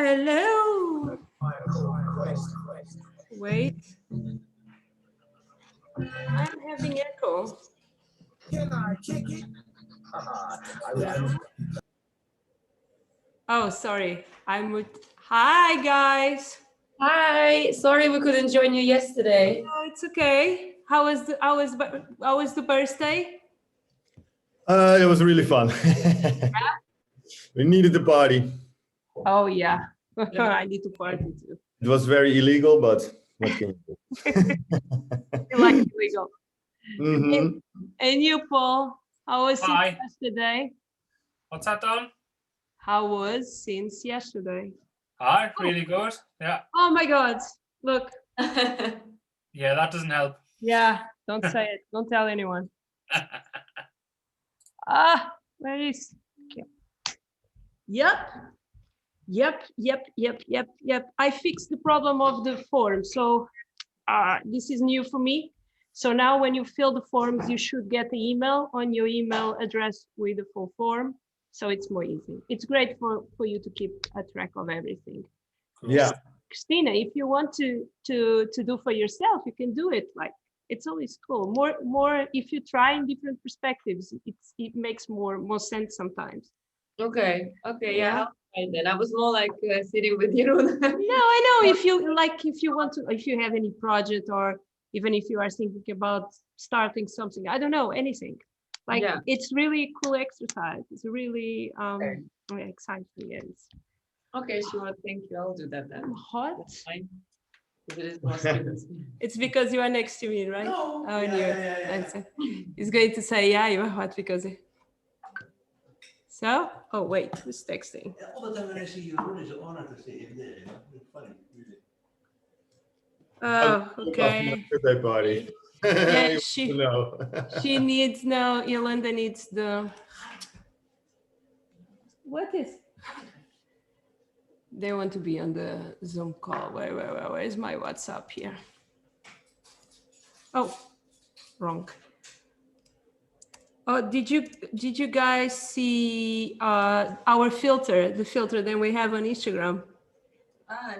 Hello. Wait. I'm having echo. Can I kick it? Oh, sorry. Hi, guys. Hi. Sorry we couldn't join you yesterday. Oh, it's okay. How was the birthday? It was really fun. We needed the party. Oh yeah. I need to party too. It was very illegal, but what can you do? You like illegal. Mm-hmm. And you, Paul? How was Hi. it yesterday? What's that, Don? How was since yesterday? Hi, really good. Yeah. Oh my God! Look. Yeah, that doesn't help. Yeah. Don't say it. Don't tell anyone. Where is? Okay. Yep. I fixed the problem of the form. So this is new for me. So now when you fill the forms, you should get the email on your email address with the full form. So it's more easy. It's great for you to keep a track of everything. Yeah. Christina, if you want to do for yourself, you can do it. Like, it's always cool. More if you try in different perspectives, it makes more sense sometimes. Okay. Yeah. I'll try then. I was more like sitting with you. No, I know. If you want to, if you have any project, or even if you are thinking about starting something, I don't know, anything. Like, yeah. It's really cool exercise. It's really exciting. Yes. Okay, sure. Thank you. I'll do that then. I'm hot. It's because you are next to me, right? No. Oh, yeah. He's going to say, yeah, you are hot because. So, oh wait, who's texting? All the time when I see you, it's an honor to see you there. It's funny, really. Oh, okay. Birthday party. Yeah, she needs now. Yolanda needs the. What is? They want to be on the Zoom call. Where is my WhatsApp here? Oh, wrong. Oh, did you guys see our filter, the filter that we have on Instagram?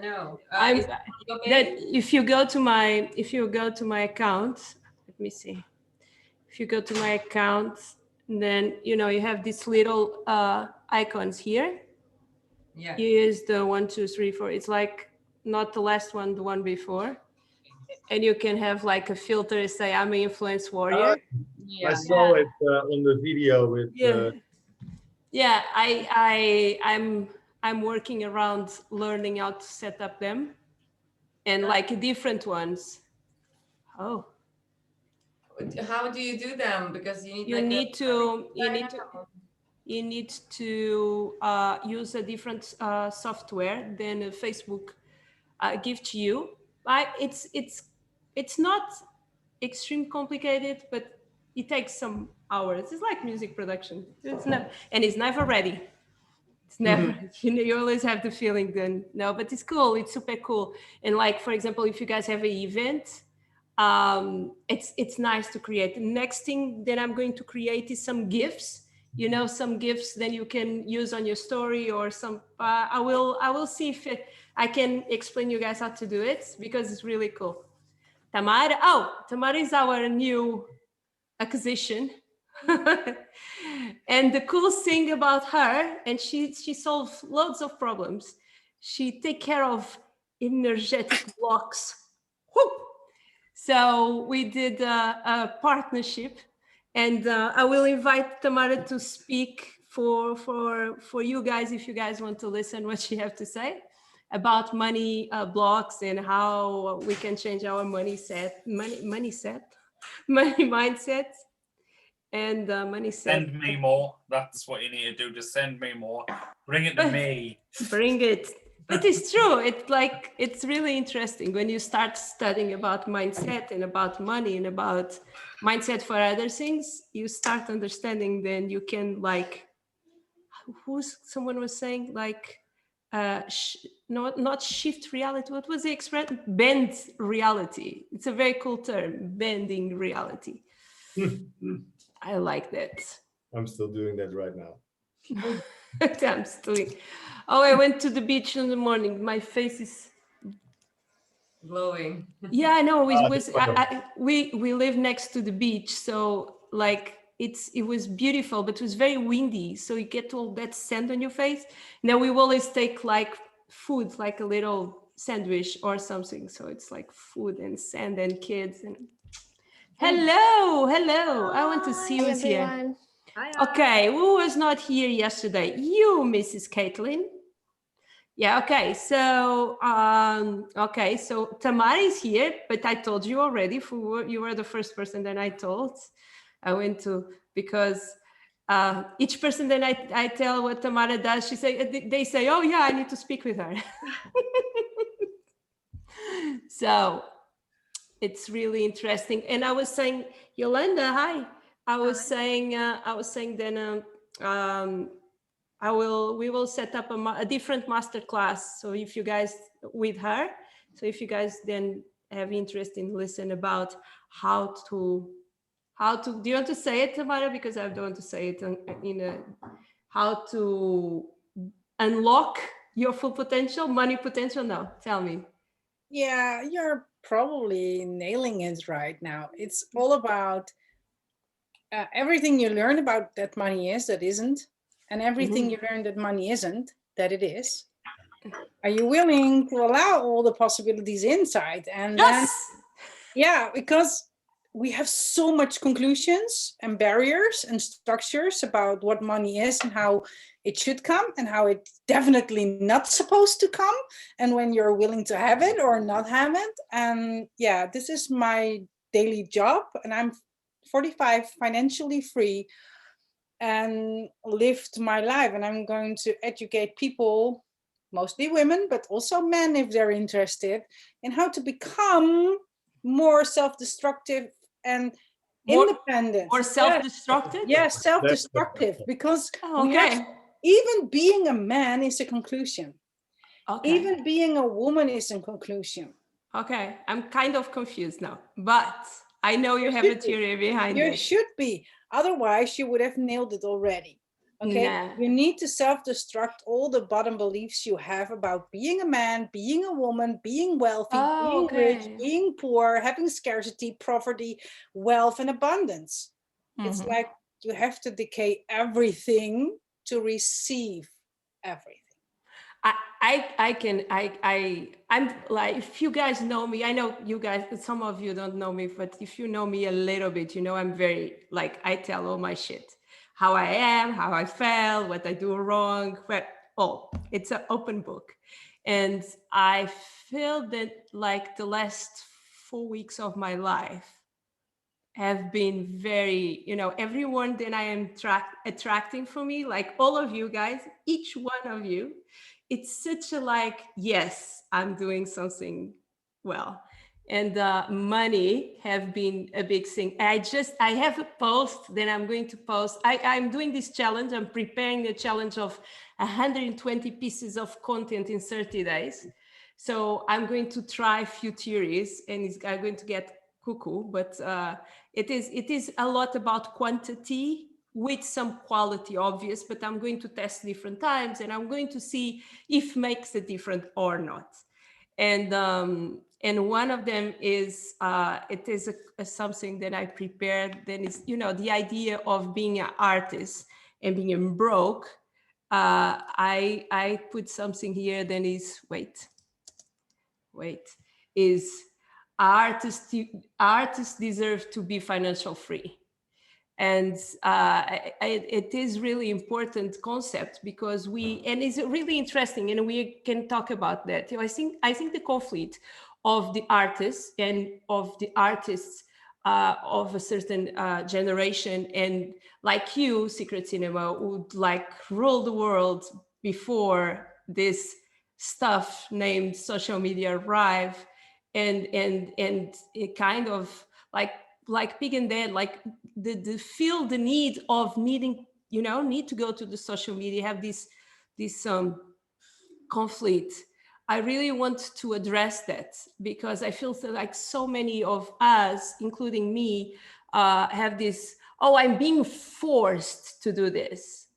No. That if you go to my account, let me see. If you go to my account, then you have these little icons here. Yeah. You use the 1, 2, 3, 4. It's like not the last one, the one before. And you can have like a filter, say I'm an influence warrior. I saw it on the video with. Yeah, I'm working around learning how to set up them, and like different ones. Oh. How do you do them? Because you need you need to use a different software than Facebook give to you. It's not extreme complicated, but it takes some hours. It's like music production. It's never ready. It's never. You always have the feeling then. No, but it's cool. It's super cool. And like, for example, if you guys have an event, it's nice to create. The next thing that I'm going to create is some GIFs. Some GIFs that you can use on your story or some. I will see if I can explain you guys how to do it, because it's really cool. Tamara is our new acquisition. And the coolest thing about her, and she solves loads of problems. She takes care of energetic blocks. Woo! So we did a partnership, and I will invite Tamara to speak for you guys, if you guys want to listen what she have to say about money blocks and how we can change our money mindset. And money set. Send me more. That's what you need to do. Just send me more. Bring it to me. Bring it. But it's true. It's really interesting when you start studying about mindset and about money and about mindset for other things. You start understanding. Then you can someone was saying not shift reality. What was the expression? Bend reality. It's a very cool term. Bending reality. I like that. I'm still doing that right now. I'm doing. Oh, I went to the beach in the morning. My face is. Glowing. Yeah, I know. It Ah, was. that's wonderful. We live next to the beach, so like it was beautiful, but it was very windy. So you get all that sand on your face. Now we always take like food, like a little sandwich or something. So it's like food and sand and kids and. Hello, hello. I want to see Hi, who's here. everyone. Hi. Okay, who was not here yesterday? You, Mrs. Caitlin. Yeah, okay. So Tamara is here, but I told you already, you were the first person that I told. I went to, because each person that I tell what Tamara does, they say, oh yeah, I need to speak with her. So it's really interesting. And I was saying, Yolanda, hi. I was saying then we will set up a different master class. So if you guys with her, so if you guys then have interest in listen about how to, do you want to say it, Tamara? Because I don't want to say it how to unlock your full potential, money potential. No, tell me. Yeah, you're probably nailing it right now. It's all about everything you learn about that money is that isn't, and everything you learn that money isn't that it is. Are you willing to allow all the possibilities inside? And Yes. Yeah, because we have so much conclusions and barriers and structures about what money is and how it should come and how it's definitely not supposed to come, and when you're willing to have it or not have it. And yeah, this is my daily job, and I'm 45, financially free, and lived my life, and I'm going to educate people, mostly women, but also men if they're interested, in how to become more self-destructive and independent. Or self-destructive? Yes, self-destructive, because okay. Even being a man is a conclusion. Okay. Even being a woman is a conclusion. Okay, I'm kind of confused now, but I know you have a theory behind it. You should be. Otherwise, you would have nailed it already. Okay, Nah. you need to self-destruct all the bottom beliefs you have about being a man, being a woman, being wealthy, being rich, being poor, having scarcity, poverty, wealth, and abundance. It's like you have to decay everything to receive everything. I'm like, if you guys know me, I know you guys, some of you don't know me, but if you know me a little bit, you know, I'm very, like, I tell all my shit, how I am, how I felt, what I do wrong, it's an open book. And I feel that like the last 4 weeks of my life have been very, you know, everyone that I am attracting for me, like all of you guys, each one of you, it's such a like, yes, I'm doing something well. And money have been a big thing. I have a post that I'm going to post. I'm doing this challenge. I'm preparing the challenge of 120 pieces of content in 30 days. So I'm going to try a few theories, and I'm going to get cuckoo, but it is a lot about quantity with some quality, obvious, but I'm going to test different times, and I'm going to see if makes a difference or not. And one of them is it is something that I prepared. Then is, you know, the idea of being an artist and being broke. I put something here. Then is is artists deserve to be financial free. And it is really important concept, because and it's really interesting, and we can talk about that. I think the conflict of the artists and of the artists of a certain generation, and like you, Secret Cinema, would like rule the world before this stuff named social media arrive, and it kind of like Pig and Dead, like the feel the need of needing, you know, need to go to the social media, have this conflict. I really want to address that, because I feel like so many of us, including me, have this, oh, I'm being forced to do this.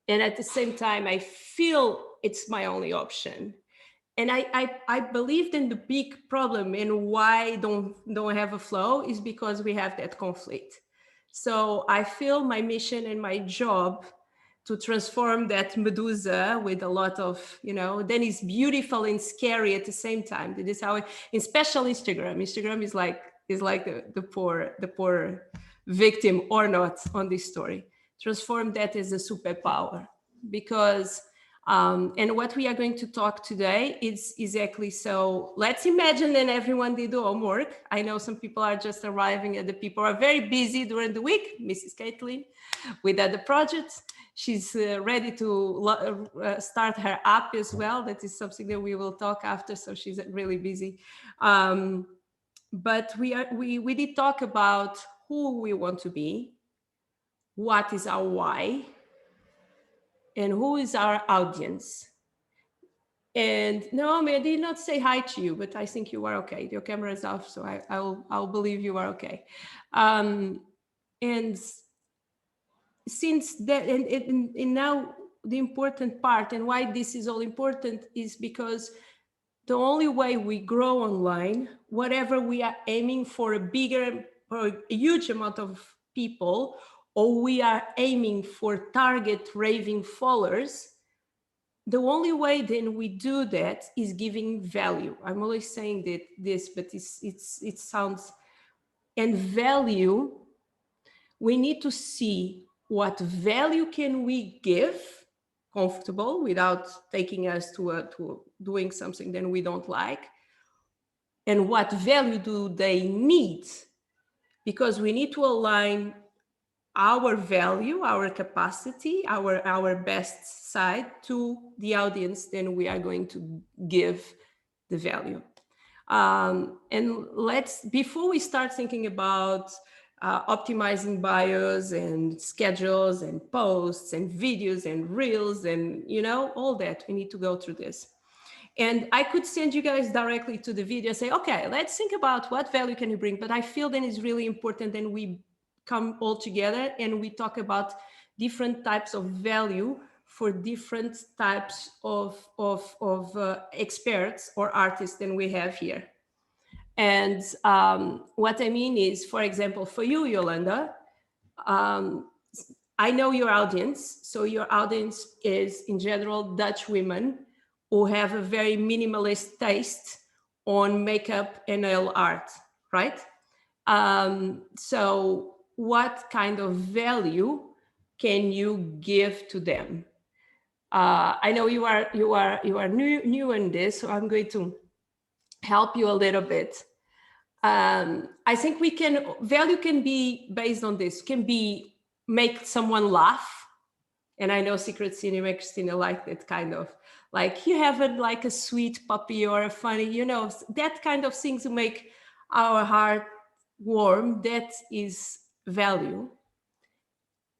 And at the same time, I feel it's my only option. And I believed in the big problem and why don't have a flow is because we have that conflict. So I feel my mission and my job to transform that Medusa with a lot of, then it's beautiful and scary at the same time. That is how, in special Instagram is like the poor victim or not on this story. Transform that as a superpower, because and what we are going to talk today is exactly so. Let's imagine that everyone did the homework. I know some people are just arriving and the people are very busy during the week. Mrs. Caitlin with other projects. She's ready to start her app as well. That is something that we will talk after. So she's really busy. But we did talk about who we want to be, what is our why, and who is our audience. And Naomi, I did not say hi to you, but I think you are okay. Your camera is off, so I'll believe you are okay. And since that, and now the important part and why this is all important is because the only way we grow online, whatever we are aiming for a bigger or a huge amount of people, or we are aiming for target raving followers, the only way then we do that is giving value. I'm always saying this, but it sounds, and value, we need to see what value can we give comfortable without taking us to doing something that we don't like, and what value do they need, because we need to align our value, our capacity, our best side to the audience, then we are going to give the value. And before we start thinking about optimizing bios and schedules and posts and videos and reels and all that, we need to go through this. And I could send you guys directly to the video, say, okay, let's think about what value can you bring. But I feel then it's really important that we come all together and we talk about different types of value for different types of experts or artists than we have here. And what I mean is, for example, for you, Yolanda, I know your audience. So your audience is in general Dutch women who have a very minimalist taste on makeup and nail art, right? So what kind of value can you give to them? I know you are new in this, so I'm going to help you a little bit. I think value can be based on this, can be make someone laugh. And I know Secret Cinema, Christina, like that kind of, like you have like a sweet puppy or a funny, that kind of thing to make our heart warm. That is value.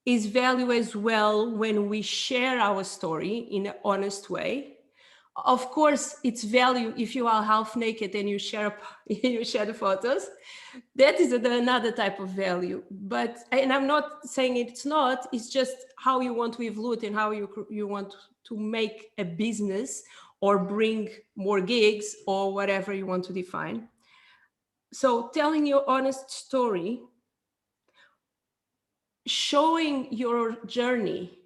Is value as well when we share our story in an honest way. Of course, it's value if you are half naked and you share the photos. That is another type of value. And I'm not saying it's not. It's just how you want to evolve and how you want to make a business or bring more gigs or whatever you want to define. So telling your honest story, showing your journey.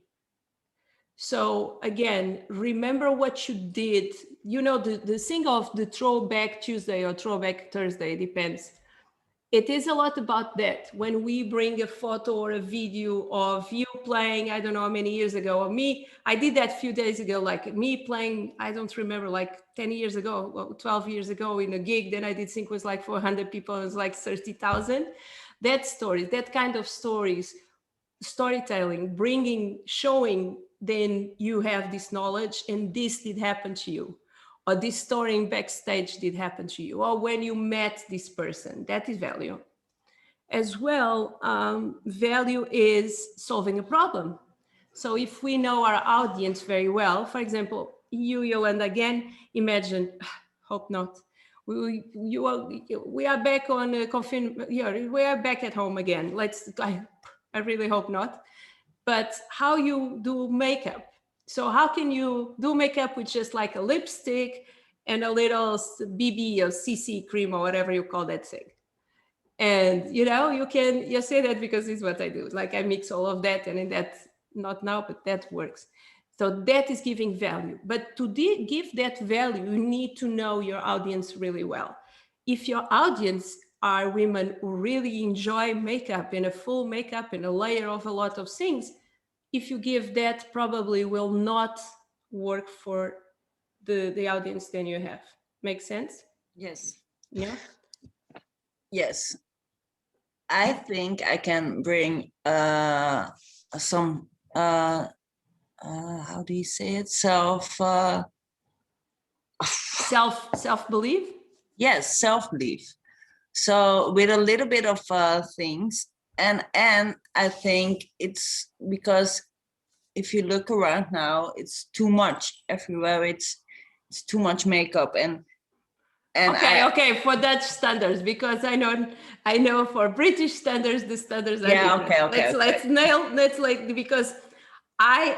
So again, remember what you did. The thing of the throwback Tuesday or throwback Thursday, depends. It is a lot about that. When we bring a photo or a video of you playing, I don't know how many years ago, or me, I did that a few days ago, like me playing, I don't remember, like 10 years ago, 12 years ago in a gig, then I did think was like 400 people, it was like 30,000. That stories, that kind of stories, storytelling, showing, then you have this knowledge and this did happen to you, or this story in backstage did happen to you, or when you met this person. That is value. As well, value is solving a problem. So if we know our audience very well, for example, you, Yolanda, again, imagine, hope not, we are back on confinement. Yeah, we are back at home again. I really hope not. but how you do makeup. So how can you do makeup with just like a lipstick and a little BB or CC cream or whatever you call that thing? And you say that because it's what I do. Like I mix all of that, and that's not now, but that works. So that is giving value. But to give that value, you need to know your audience really well. If your audience are women who really enjoy makeup and a full makeup and a layer of a lot of things, if you give that, probably will not work for the audience then you have. Make sense? Yes. Yeah. Yes. I think I can bring some how do you say it? Self-belief. Yes, self-belief. So with a little bit of things, and I think it's because if you look around now, it's too much everywhere. It's too much makeup and okay, for Dutch standards, because I know for British standards the standards are different. Let's like, because I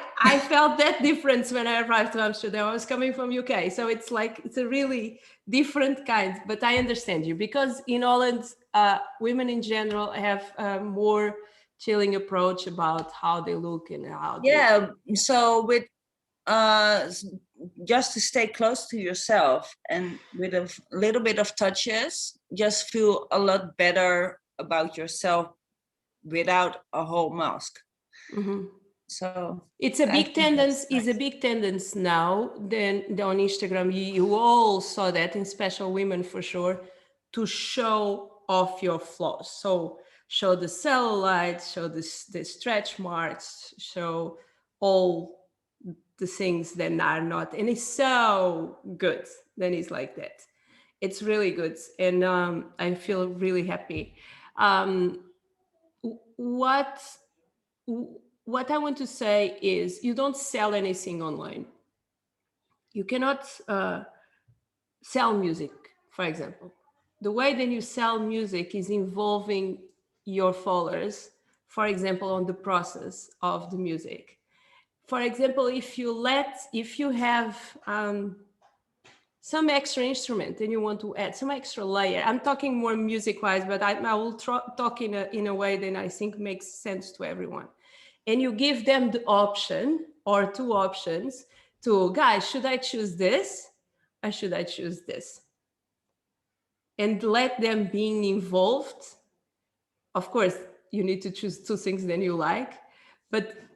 felt that difference when I arrived to Amsterdam. I was coming from UK, so it's like it's a really different kind. But I understand you, because in Holland, women in general have a more chilling approach about how they look and how. So with just to stay close to yourself and with a little bit of touches, just feel a lot better about yourself without a whole mask. Mm-hmm. So it's a big tendency. Is a big tendency now. Then on Instagram, you all saw that in Special Women for sure, to show off your flaws. So show the cellulite, show the stretch marks, show all the things that are not, and it's so good. Then it's like that. It's really good, and I feel really happy. What I want to say is, you don't sell anything online. You cannot sell music, for example. The way that you sell music is involving your followers, for example, on the process of the music. For example, if you have some extra instrument and you want to add some extra layer, I'm talking more music-wise, but I will talk in a way that I think makes sense to everyone. And you give them the option or two options to, guys, should I choose this or should I choose this? And let them being involved. Of course, you need to choose two things that you like,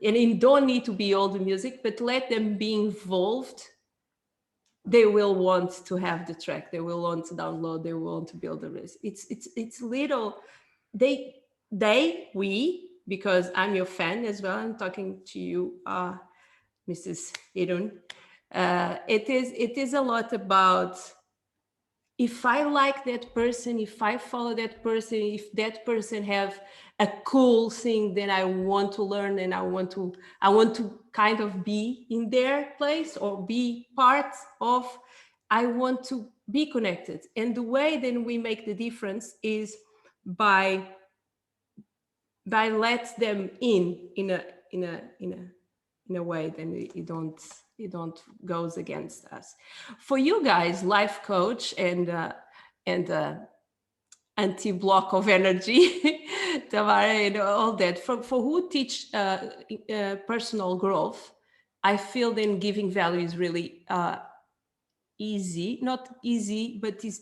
and it don't need to be all the music, but let them be involved. They will want to have the track. They will want to download. They will want to build the list. It's little, we, because I'm your fan as well. I'm talking to you, Mrs. Irun. It is a lot about, if I like that person, if I follow that person, if that person have a cool thing, then I want to learn, and I want to kind of be in their place or be part of. I want to be connected, and the way then we make the difference is by let them in a way, then it don't goes against us. For you guys, life coach and anti-block of energy, Tamara, and all that, for who teach personal growth, I feel then giving value is really easy. Not easy, but it's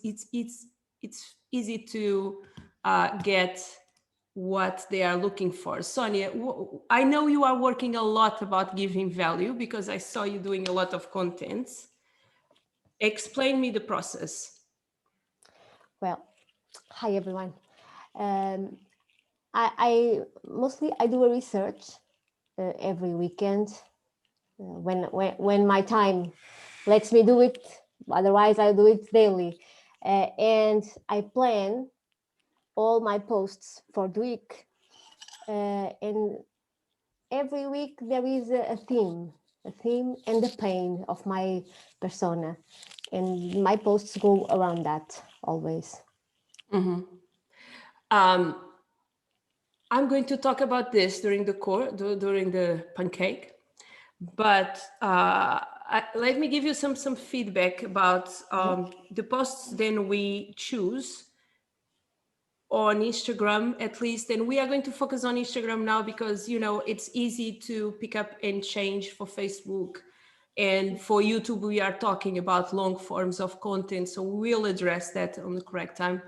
easy to get what they are looking for. Sonia, I know you are working a lot about giving value, because I saw you doing a lot of contents. Explain me the process. Well, hi everyone. I mostly do a research every weekend when my time lets me do it. Otherwise, I do it daily, and I plan all my posts for the week, and every week there is a theme and the pain of my persona, and my posts go around that always. Mm-hmm. I'm going to talk about this during the during the pancake, but let me give you some feedback about the posts then we choose on Instagram, at least. And we are going to focus on Instagram now because, you know, it's easy to pick up and change for Facebook. And for YouTube, we are talking about long forms of content. So we'll address that on the correct time.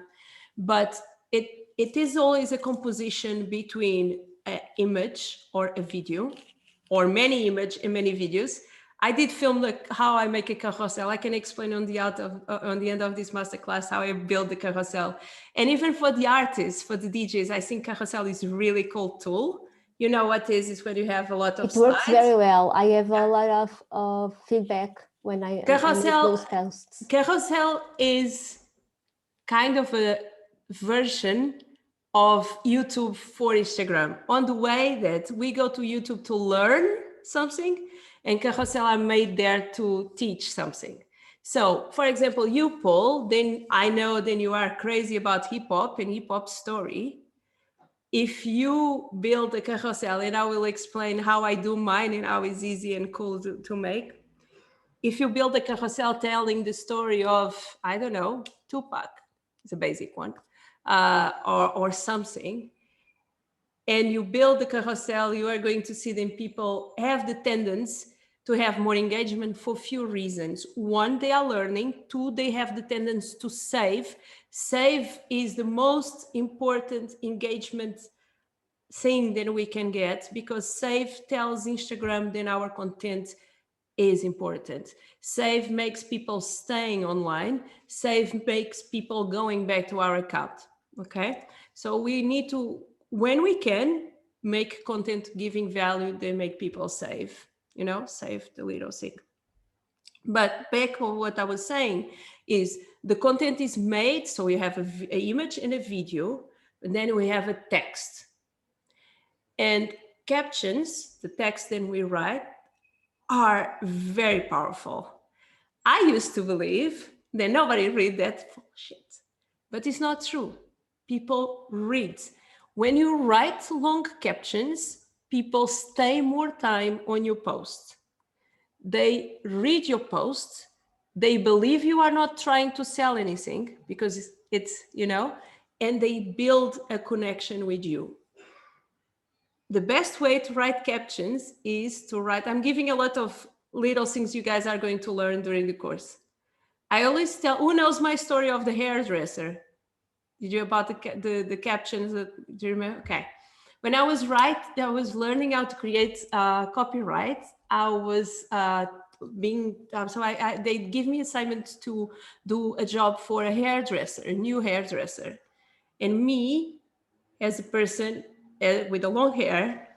But it is always a composition between an image or a video, or many image and many videos. I did film how I make a carousel. I can explain on the end of this masterclass how I build the carousel. And even for the artists, for the DJs, I think carousel is a really cool tool. You know what is when you have a lot of It works slides. very well. I have a lot of feedback when I make those posts. Carousel is kind of a version of YouTube for Instagram, on the way that we go to YouTube to learn something, and carousel are made there to teach something. So, for example, you, Paul, then I know then you are crazy about hip hop and hip hop story. If you build a carousel, and I will explain how I do mine and how it's easy and cool to make. If you build a carousel telling the story of, I don't know, Tupac, it's a basic one, or something, and you build the carousel, you are going to see then people have the tendency to have more engagement for few reasons. One, they are learning. Two, they have the tendency to save. Save is the most important engagement thing that we can get, because save tells Instagram then our content is important. Save makes people staying online. Save makes people going back to our account. Okay, so we need to, when we can, make content giving value, they make people save, you know, save the little thing. But back on what I was saying is the content is made, so we have an image and a video, and then we have a text. And captions, the text that we write, are very powerful. I used to believe that nobody read that shit, but it's not true. People read. When you write long captions, people stay more time on your post. They read your post. They believe you are not trying to sell anything because it's, you know, and they build a connection with you. The best way to write captions is to write, I'm giving a lot of little things you guys are going to learn during the course. I always tell, who knows my story of the hairdresser? Did you about the captions? Do you remember? Okay. When I was learning how to create copyright. I was they give me assignments to do a job for a hairdresser, a new hairdresser. And me, as a person with a long hair,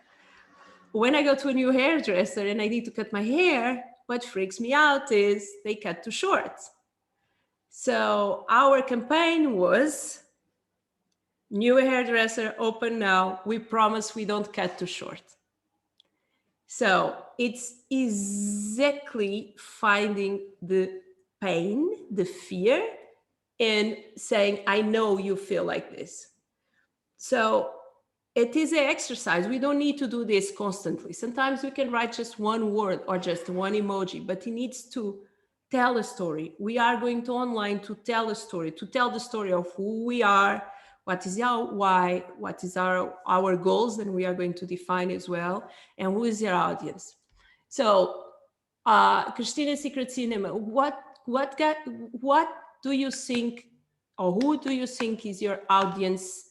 when I go to a new hairdresser and I need to cut my hair, what freaks me out is they cut too short. So our campaign was, new hairdresser, open now. We promise we don't cut too short. So it's exactly finding the pain, the fear, and saying, I know you feel like this. So it is an exercise. We don't need to do this constantly. Sometimes we can write just one word or just one emoji, but it needs to tell a story. We are going to online to tell a story, to tell the story of who we are, what is our why, what is our goals, and we are going to define as well, and who is our audience. So, Christina Secret Cinema, what do you think, or who do you think is your audience?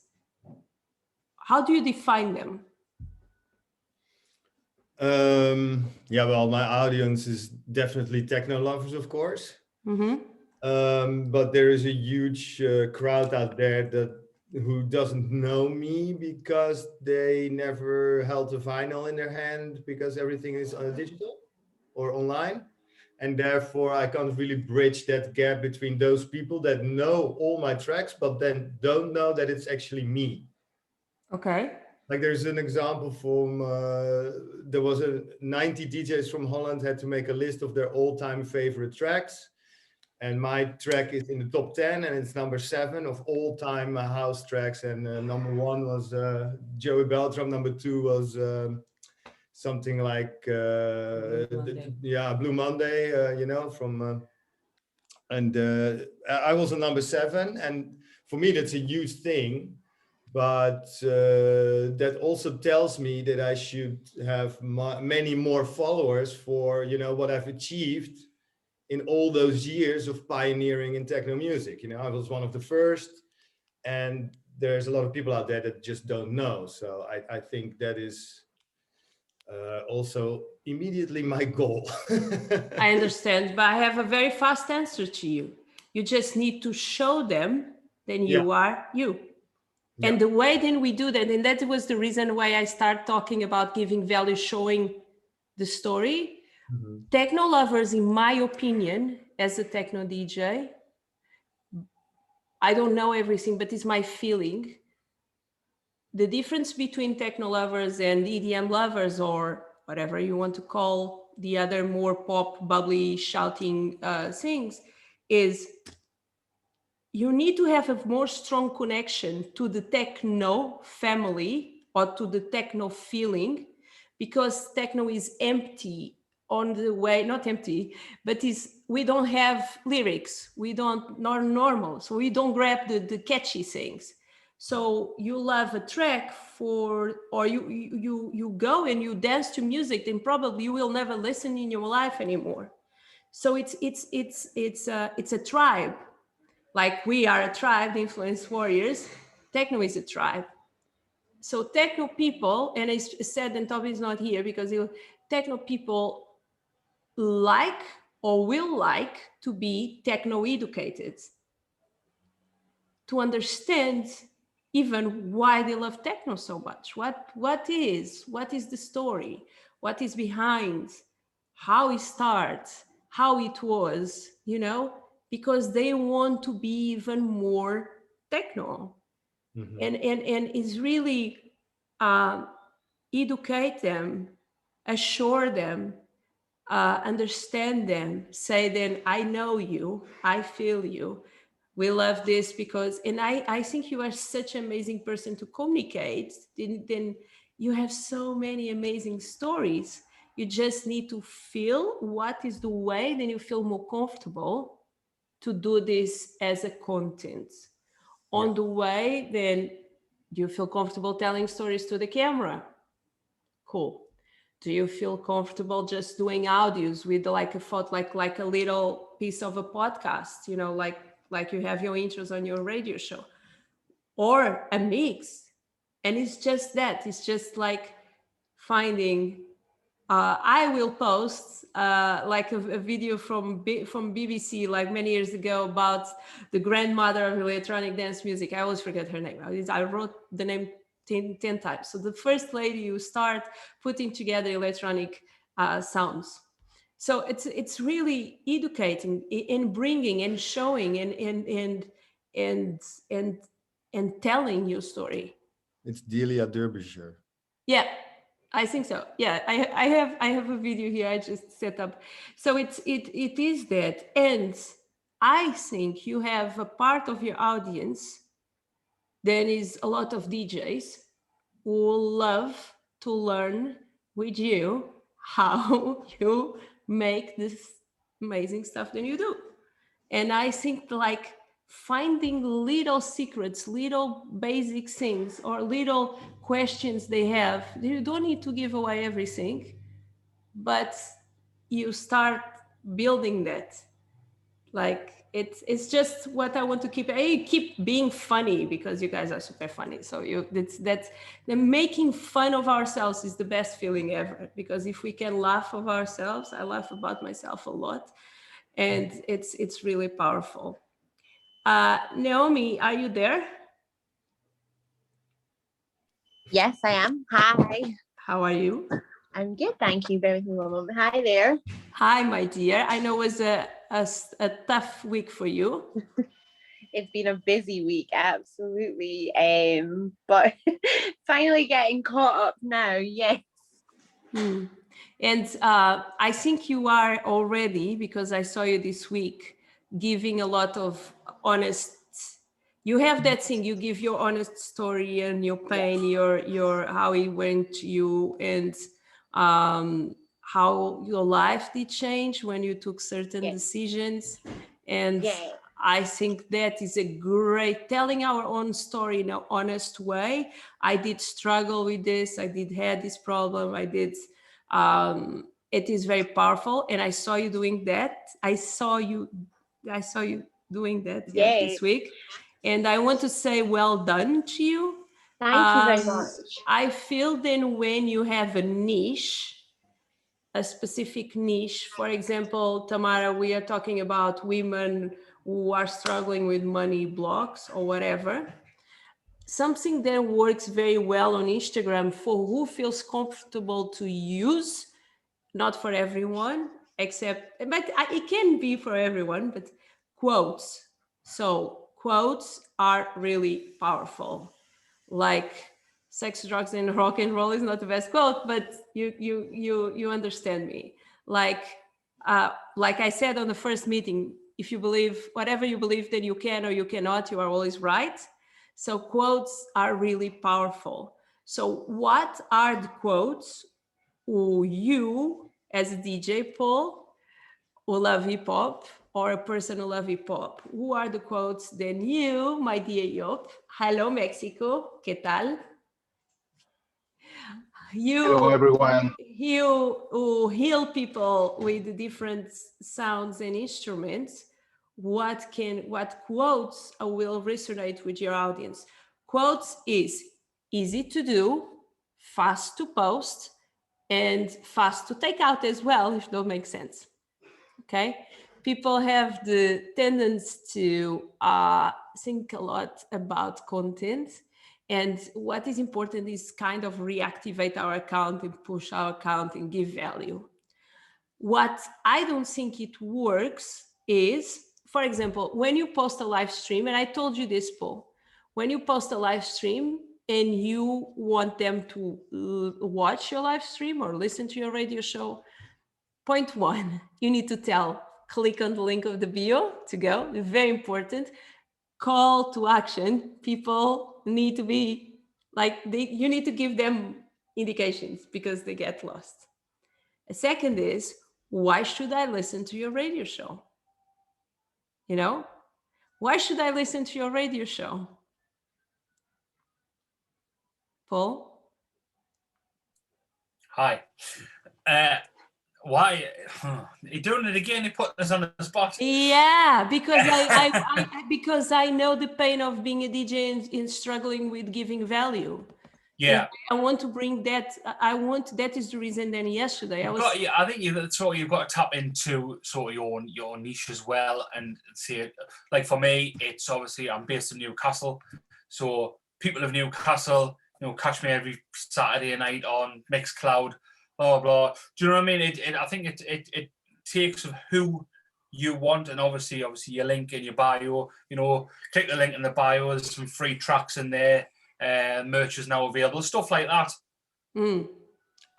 How do you define them? Yeah, well, my audience is definitely techno lovers, of course. Mm-hmm. But there is a huge crowd out there who doesn't know me because they never held a vinyl in their hand because everything is digital or online. And therefore, I can't really bridge that gap between those people that know all my tracks, but then don't know that it's actually me. Okay. Like there's an example from, there was 90 DJs from Holland had to make a list of their all-time favorite tracks. And my track is in the top 10, and it's number 7 of all time house tracks. And number 1 was Joey Beltram. Number 2 was something like Blue Monday, you know, from and I was on number 7, and for me that's a huge thing, but that also tells me that I should have many more followers for, you know, what I've achieved in all those years of pioneering in techno music. You know, I was one of the first, and there's a lot of people out there that just don't know. So I think that is also immediately my goal. I understand, but I have a very fast answer to you. You just need to show them then you are you. And the way then we do that, and that was the reason why I start talking about giving value, showing the story. Techno lovers, in my opinion, as a techno DJ, I don't know everything, but it's my feeling. The difference between techno lovers and EDM lovers, or whatever you want to call the other more pop, bubbly, shouting things, is you need to have a more strong connection to the techno family or to the techno feeling, because techno is empty on the way, not empty, but we don't have lyrics, we don't, not normal, so we don't grab the catchy things. So you love a track or you go and you dance to music, then probably you will never listen in your life anymore. So it's a tribe. Like we are a tribe, the Influence Warriors. Techno is a tribe. So techno people, and it's sad that Toby is not here because techno people like or will like to be techno educated, to understand even why they love techno so much. What is the story? What is behind? How it starts? How it was? You know, because they want to be even more techno, and it's really educate them, assure them, understand them, say then I know you, I feel you. We love this because, and I think you are such an amazing person to communicate. Then you have so many amazing stories. You just need to feel what is the way, then you feel more comfortable to do this as a content. On the way, then you feel comfortable telling stories to the camera. Cool. Do you feel comfortable just doing audios with like a photo, like a little piece of a podcast, you know, like you have your intros on your radio show, or a mix? And it's just that, it's just like finding, I will post like a video from BBC like many years ago about the grandmother of electronic dance music. I always forget her name. I wrote the name 10 times. So the first lady who start putting together electronic sounds. So it's really educating in bringing and showing and telling your story. It's Delia Derbyshire. Yeah, I think so. Yeah, I have a video here I just set up. So it is that, and I think you have a part of your audience. There is a lot of DJs who love to learn with you how you make this amazing stuff that you do. And I think like finding little secrets, little basic things, or little questions they have, you don't need to give away everything, but you start building that. Like it's just what I want to keep. I keep being funny because you guys are super funny. So that's the making fun of ourselves is the best feeling ever, because if we can laugh of ourselves, I laugh about myself a lot, and it's really powerful. Naomi, are you there? Yes, I am. Hi. How are you? I'm good, thank you. Bear with me one moment. Hi there. Hi, my dear. I know it was a tough week for you. It's been a busy week, absolutely. But finally getting caught up now, yes. And I think you are already, because I saw you this week, giving a lot of honest. You have that thing. You give your honest story and your pain, your how it went to you, and how your life did change when you took certain decisions. And I think that is a great telling our own story in an honest way. I did struggle with this. I did have this problem. I did. It is very powerful, and I saw you doing that. I saw you doing that this week, and I want to say well done to you. Thank you very much. I feel then when you have a niche, a specific niche. For example, Tamara, we are talking about women who are struggling with money blocks or whatever. Something that works very well on Instagram for who feels comfortable to use, not for everyone, but it can be for everyone, but quotes. So quotes are really powerful. Like sex, drugs, and rock and roll is not the best quote, but you understand me. Like I said on the first meeting, if you believe whatever you believe that you can or you cannot, you are always right. So quotes are really powerful. So what are the quotes who you, as a DJ, Paul, who love hip hop, or a person who love hip hop, who are the quotes then you, my dear Yop? Hello, Mexico. ¿Qué tal? Hello, everyone. You who heal people with different sounds and instruments. What quotes will resonate with your audience? Quotes is easy to do, fast to post, and fast to take out as well, if that makes sense. Okay, people have the tendency to think a lot about content, and what is important is kind of reactivate our account and push our account and give value. What I don't think it works is, for example, when you post a live stream, and I told you this, Paul, when you post a live stream and you want them to watch your live stream or listen to your radio show, point one, you need to click on the link of the bio to go. Very important. Call to action. People need to be like, you need to give them indications because they get lost. A second is, why should I listen to your radio show? You know, why should I listen to your radio show? Paul? Hi. Why? You're doing it again. You put us on the spot. Yeah, because because I know the pain of being a DJ and struggling with giving value. Yeah, and I want to bring that. That is the reason. Then yesterday I think you've got to tap into sort of your niche as well, and see it. Like for me, it's obviously I'm based in Newcastle, so people of Newcastle, catch me every Saturday night on Mixcloud. Blah blah. Do you know what I mean? I think it takes of who you want, and obviously your link in your bio. Click the link in the bio. There's some free tracks in there. Merch is now available. Stuff like that.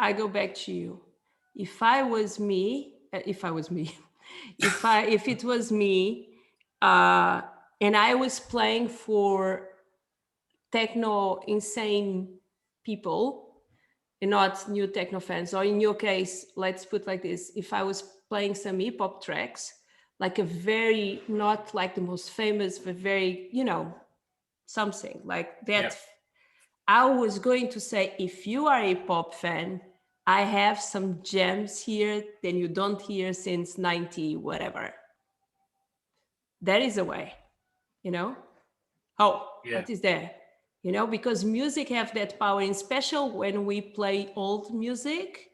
I go back to you. If it was me, and I was playing for techno insane people. Not new techno fans, or in your case, let's put like this, if I was playing some hip hop tracks, like not like the most famous, but very, something like that. Yeah. I was going to say, if you are a hip hop fan, I have some gems here that you don't hear since 90, whatever. There is a way, What is there? Because music have that power, and special when we play old music,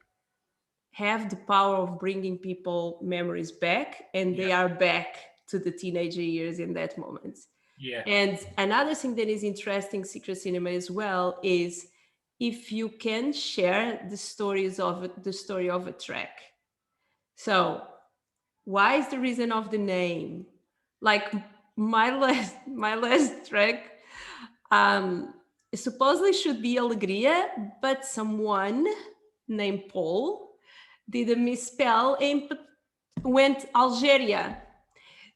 have the power of bringing people memories back, and they are back to the teenager years in that moment. Yeah. And another thing that is interesting, Secret Cinema as well, is if you can share the story of a track. So why is the reason of the name? Like my last track, it supposedly should be Alegria, but someone named Paul did a misspell and went Algeria.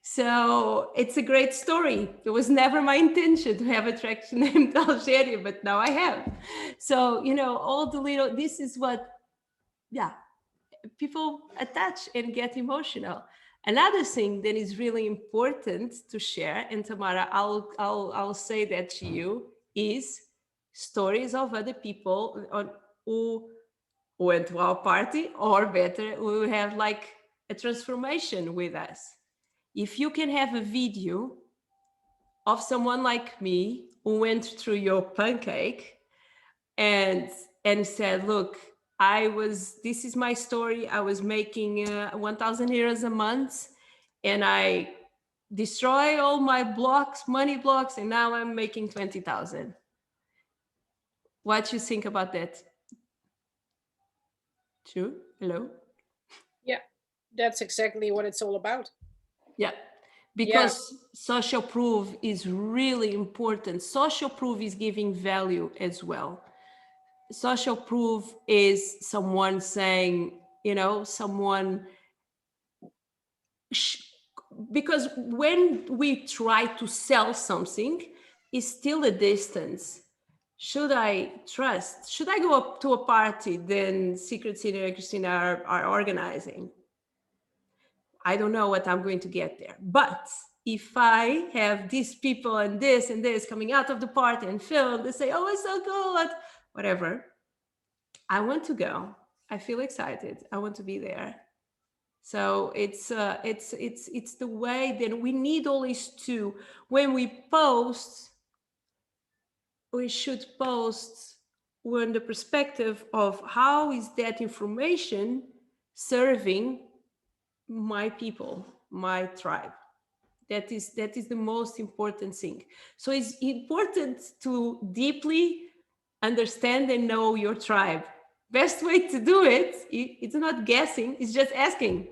So it's a great story. It was never my intention to have a track named Algeria, but now I have. So, you know, all the little, this is what, yeah, people attach and get emotional. Another thing that is really important to share, and Tamara, I'll say that to you, is stories of other people who went to our party, or better, who have like a transformation with us. If you can have a video of someone like me who went through your pancake and said, look, this is my story. I was making 1,000 euros a month and I destroy all my blocks, money blocks, and now I'm making 20,000. What do you think about that? True? Hello? Yeah, that's exactly what it's all about. Yeah, because social proof is really important. Social proof is giving value as well. Social proof is someone saying, you know, someone, because when we try to sell something, it's still a distance. Should I trust? Should I go up to a party then Secret City and Christina are organizing? I don't know what I'm going to get there. But if I have these people and this coming out of the party and film, they say, oh, it's so good, whatever. I want to go. I feel excited. I want to be there. So it's the way that we need always to, when we post, we should post with the perspective of how is that information serving my people, my tribe. That is the most important thing. So it's important to deeply understand and know your tribe. Best way to do it, it's not guessing, it's just asking.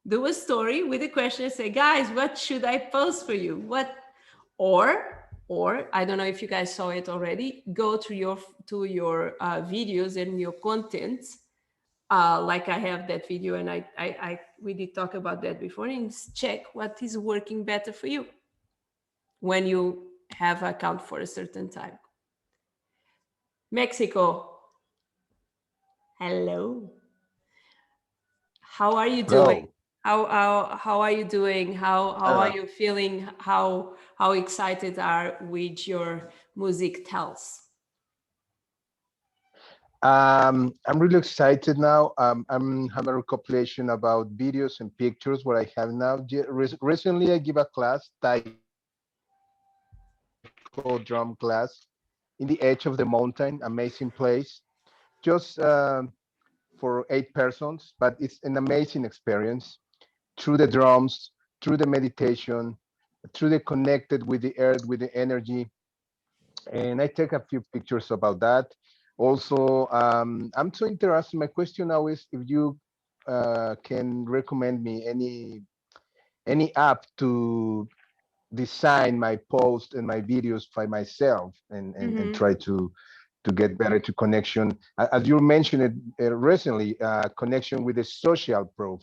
Do a story with a question and say, guys, what should I post for you? What, or I don't know if you guys saw it already, go to your videos and your content. Like I have that video and we did talk about that before, and check what is working better for you when you have an account for a certain time. Mexico. Hello. How are you doing? How are you doing? How are you feeling? How excited are with your music tells? I'm really excited now. I'm having a recopilation about videos and pictures. What I have now. Recently, I give a class, taiko drum class, in the edge of the mountain. Amazing place, just for 8 persons, but it's an amazing experience. Through the drums, through the meditation, through the connected with the earth, with the energy. And I take a few pictures about that. Also, I'm so interested. My question now is if you can recommend me any app to design my post and my videos by myself and try to get better to connection. As you mentioned it recently, connection with the social proof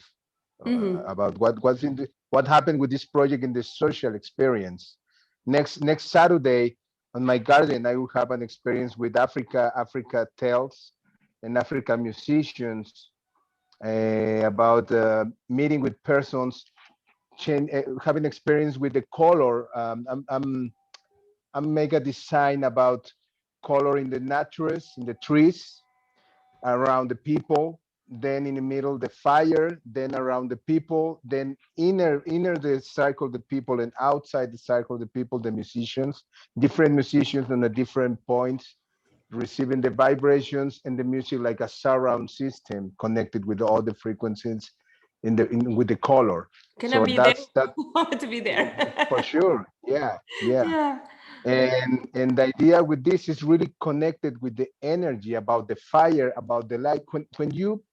about what happened with this project in the social experience. Next Saturday on my garden, I will have an experience with Africa Tales and African musicians about meeting with persons, having experience with the color. I'm make a design about color in the naturals, in the trees, around the people, then in the middle the fire, then around the people, then inner the circle the people, and outside the circle the people, the musicians, different musicians on the different points, receiving the vibrations and the music like a surround system connected with all the frequencies with the color. Can So I be that's there? that I want to be there. for sure. Yeah. Yeah. And the idea with this is really connected with the energy, about the fire, about the light. When you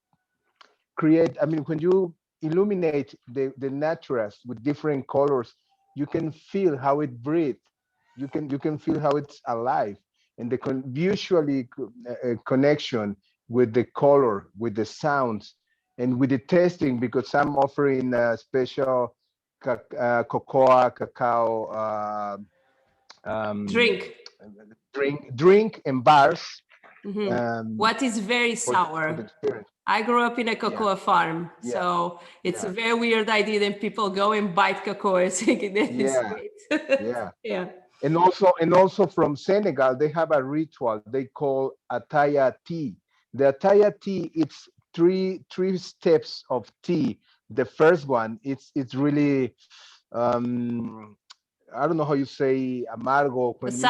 create, I mean, when you illuminate the naturals with different colors, you can feel how it breathes. You can feel how it's alive, and the visually connection with the color, with the sounds, and with the testing, because I'm offering a special cocoa, cacao, Drink. drink and bars. What is very for sour. the experience. I grew up in a cocoa farm, Yeah. so it's Yeah. a very weird idea that people go and bite cocoa thinking that it's Yeah. sweet. Yeah. Yeah. And also from Senegal, they have a ritual they call ataya tea. The ataya tea, it's three steps of tea. The first one, it's really I don't know how you say amargo when it's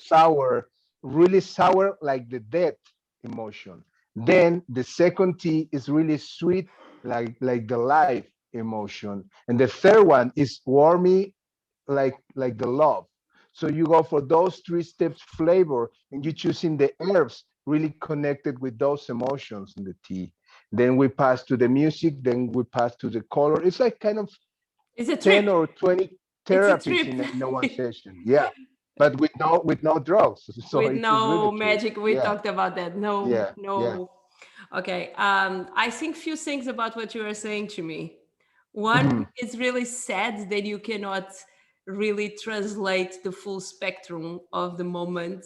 sour, really sour, like the death emotion. Then the second tea is really sweet, like the life emotion. And the third one is warmy, like the love. So you go for those three steps flavor, and you're choosing the herbs really connected with those emotions in the tea. Then we pass to the music, then we pass to the color. It's like kind of it's a 10 trip. or 20 therapies in one session. Yeah. But with no drugs. So With it's no really magic. We yeah. talked about that. No, Yeah. no. Yeah. Okay. I think few things about what you are saying to me. One, it's really sad that you cannot really translate the full spectrum of the moment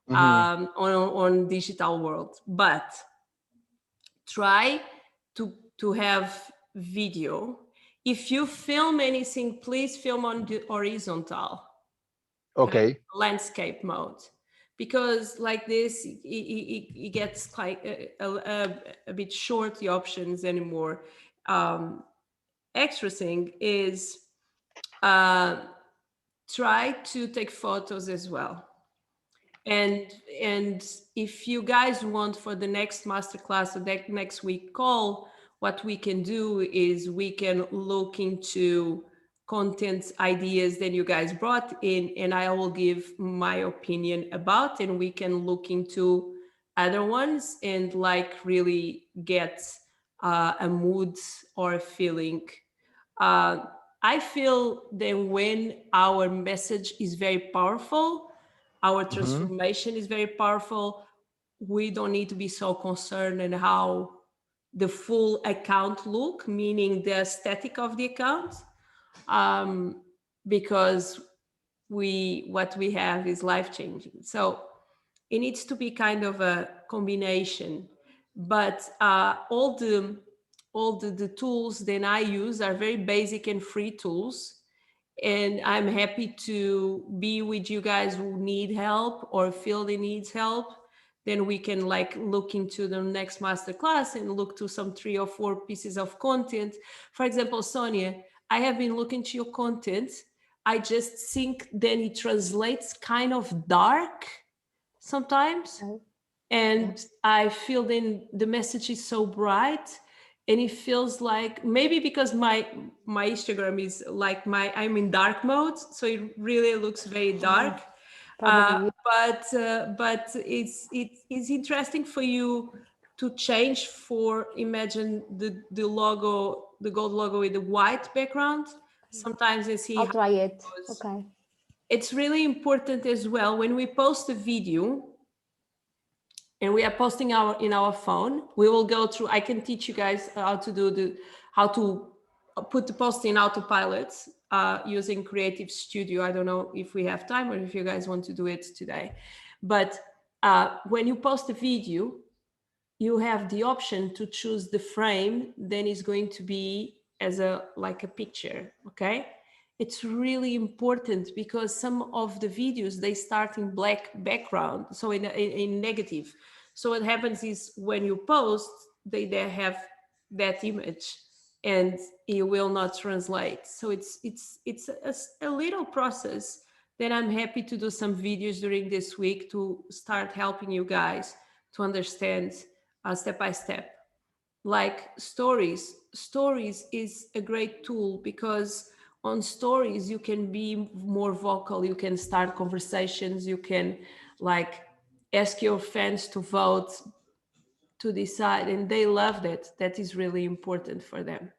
on digital world, but try to have video. If you film anything, please film on the horizontal. Okay. Landscape mode, because like this it gets like a bit short the options anymore. Extra thing is try to take photos as well, and if you guys want for the next masterclass or that next week call, what we can do is we can look into content ideas that you guys brought in, and I will give my opinion about, and we can look into other ones and like really get a mood or a feeling. I feel that when our message is very powerful, our transformation is very powerful, we don't need to be so concerned in how the full account look, meaning the aesthetic of the account, because what we have is life-changing. So it needs to be kind of a combination, but all the tools that I use are very basic and free tools, and I'm happy to be with you guys who need help or feel they needs help. Then we can like look into the next masterclass and look to some 3 or 4 pieces of content. For example, Sonia, I have been looking to your content. I just think then it translates kind of dark sometimes. And I feel then the message is so bright, and it feels like maybe because my Instagram is like I'm in dark mode, so it really looks very dark. But it's interesting for you to change for, imagine the logo, the gold logo with the white background. Sometimes I see. I'll try it. Okay. It's really important as well when we post a video and we are posting in our phone, we will go through, I can teach you guys how to put the post in autopilot using Creative Studio. I don't know if we have time or if you guys want to do it today. But when you post a video, you have the option to choose the frame, then it's going to be as like a picture, okay? It's really important because some of the videos, they start in black background, so in negative. So what happens is when you post, they have that image and it will not translate. So it's a little process that I'm happy to do some videos during this week to start helping you guys to understand step by step. Like stories is a great tool because on stories you can be more vocal, you can start conversations, you can like ask your fans to vote, to decide, and they love that is really important for them.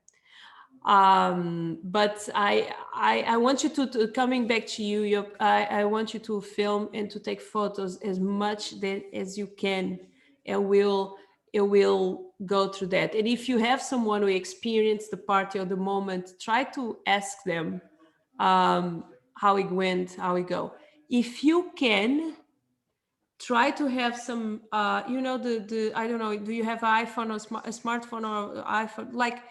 But I want you to coming back to you, I want you to film and to take photos as much as you can, and it will go through that. And if you have someone who experienced the party or the moment, try to ask them how it went, how it go. If you can, try to have some, you know, the I don't know, do you have an iPhone or a smartphone or iPhone? Like,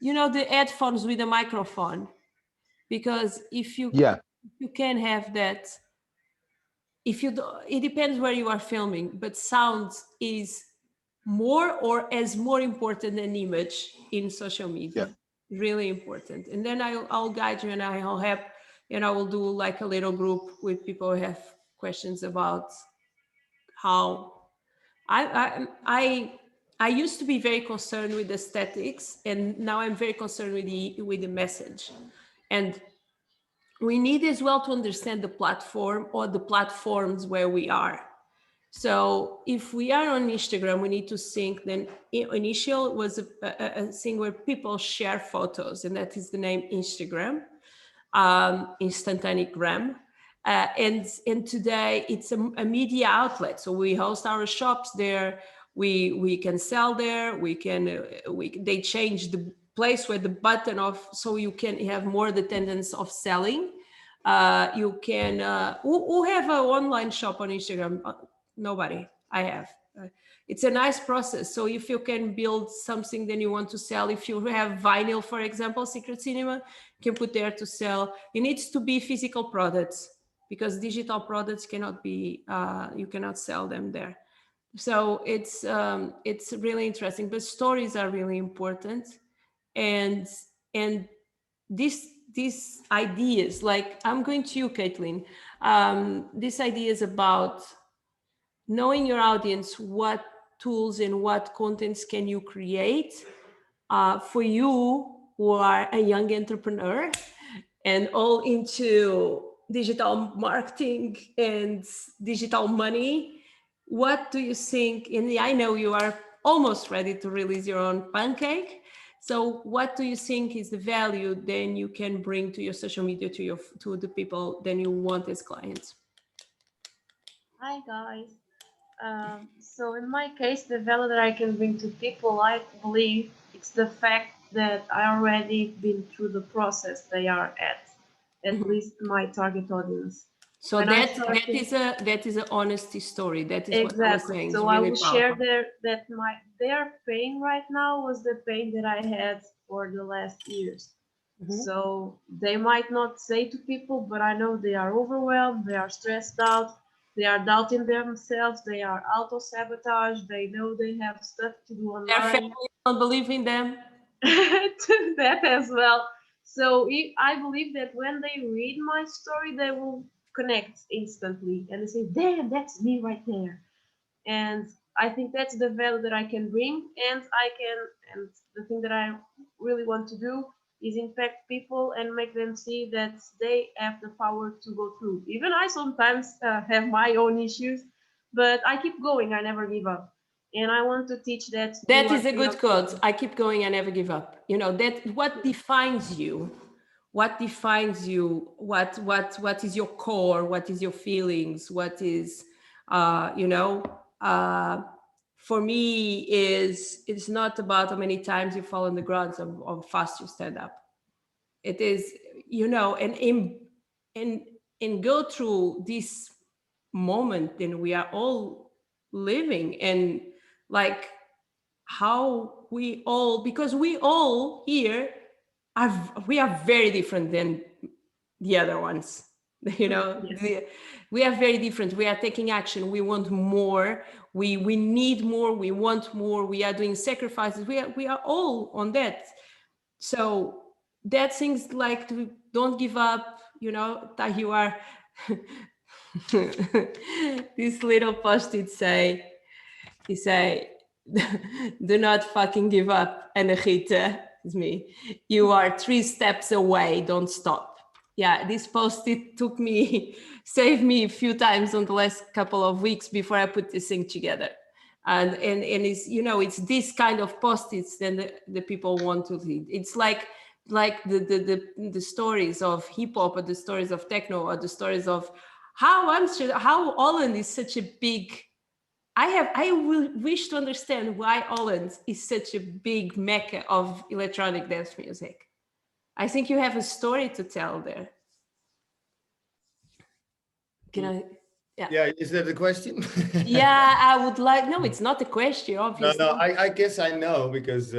you know, the headphones with a microphone. Because if you, you can have that, if you do, it depends where you are filming, but sound is more or as more important than image in social media. Really important. And then I'll guide you, and I'll have, and I will do like a little group with people who have questions about how I used to be very concerned with aesthetics, and now I'm very concerned with the message. And we need as well to understand the platform or the platforms where we are. So if we are on Instagram, we need to think. Then initial was a thing where people share photos, and that is the name Instagram, Instantanegram. And today it's a media outlet. So we host our shops there. We can sell there. They change the place where the button of, so you can have more the tendency of selling. You can, who have an online shop on Instagram? Nobody. I have. It's a nice process. So if you can build something, then you want to sell. If you have vinyl, for example, Secret Cinema, you can put there to sell. It needs to be physical products, because digital products cannot be, you cannot sell them there. So it's really interesting, but stories are really important. And these ideas, like I'm going to you, Caitlin, these ideas about knowing your audience, what tools and what contents can you create for you who are a young entrepreneur and all into digital marketing and digital money. What do you think? And I know you are almost ready to release your own pancake. So what do you think is the value then you can bring to your social media, to the people then you want as clients? Hi guys. So in my case, the value that I can bring to people, I believe it's the fact that I already been through the process they are at least my target audience. So that is an honesty story. That is exactly what I was saying. So really I will powerful. share their pain right now was the pain that I had for the last years. So they might not say to people, but I know they are overwhelmed, they are stressed out, they are doubting themselves, they are auto-sabotage, they know they have stuff to do online. Their family don't believe in them. That as well. So I believe that when they read my story, they will connect instantly and they say, damn, that's me right there. And I think that's the value that I can bring, and the thing that I really want to do is impact people and make them see that they have the power to go through. Even I sometimes have my own issues, but I keep going. I never give up. And I want to teach that. That is a good quote. I keep going. I never give up. You know, that what defines you. What defines you? What is your core? What is your feelings? What is, you know, for me it's not about how many times you fall on the ground or how fast you stand up. It is, you know, and go through this moment that we are all living, and like how we all, because we all here we are very different than the other ones, you know. Yes. We are very different. We are taking action. We want more. We need more. We want more. We are doing sacrifices. We are all on that. So that things like don't give up, you know, that you are. This little post-it say, do not fucking give up, Anahita. It's me. You are 3 steps away. Don't stop. Yeah, this post-it saved me a few times on the last couple of weeks before I put this thing together. And it's, you know, it's this kind of post-its then the people want to read. It's like the stories of hip hop, or the stories of techno, or the stories of how Holland is such a big I wish to understand why Holland is such a big mecca of electronic dance music. I think you have a story to tell there. Can I? Yeah, is that the question? Yeah, I would like. No, it's not a question, No, obviously. no, I guess I know because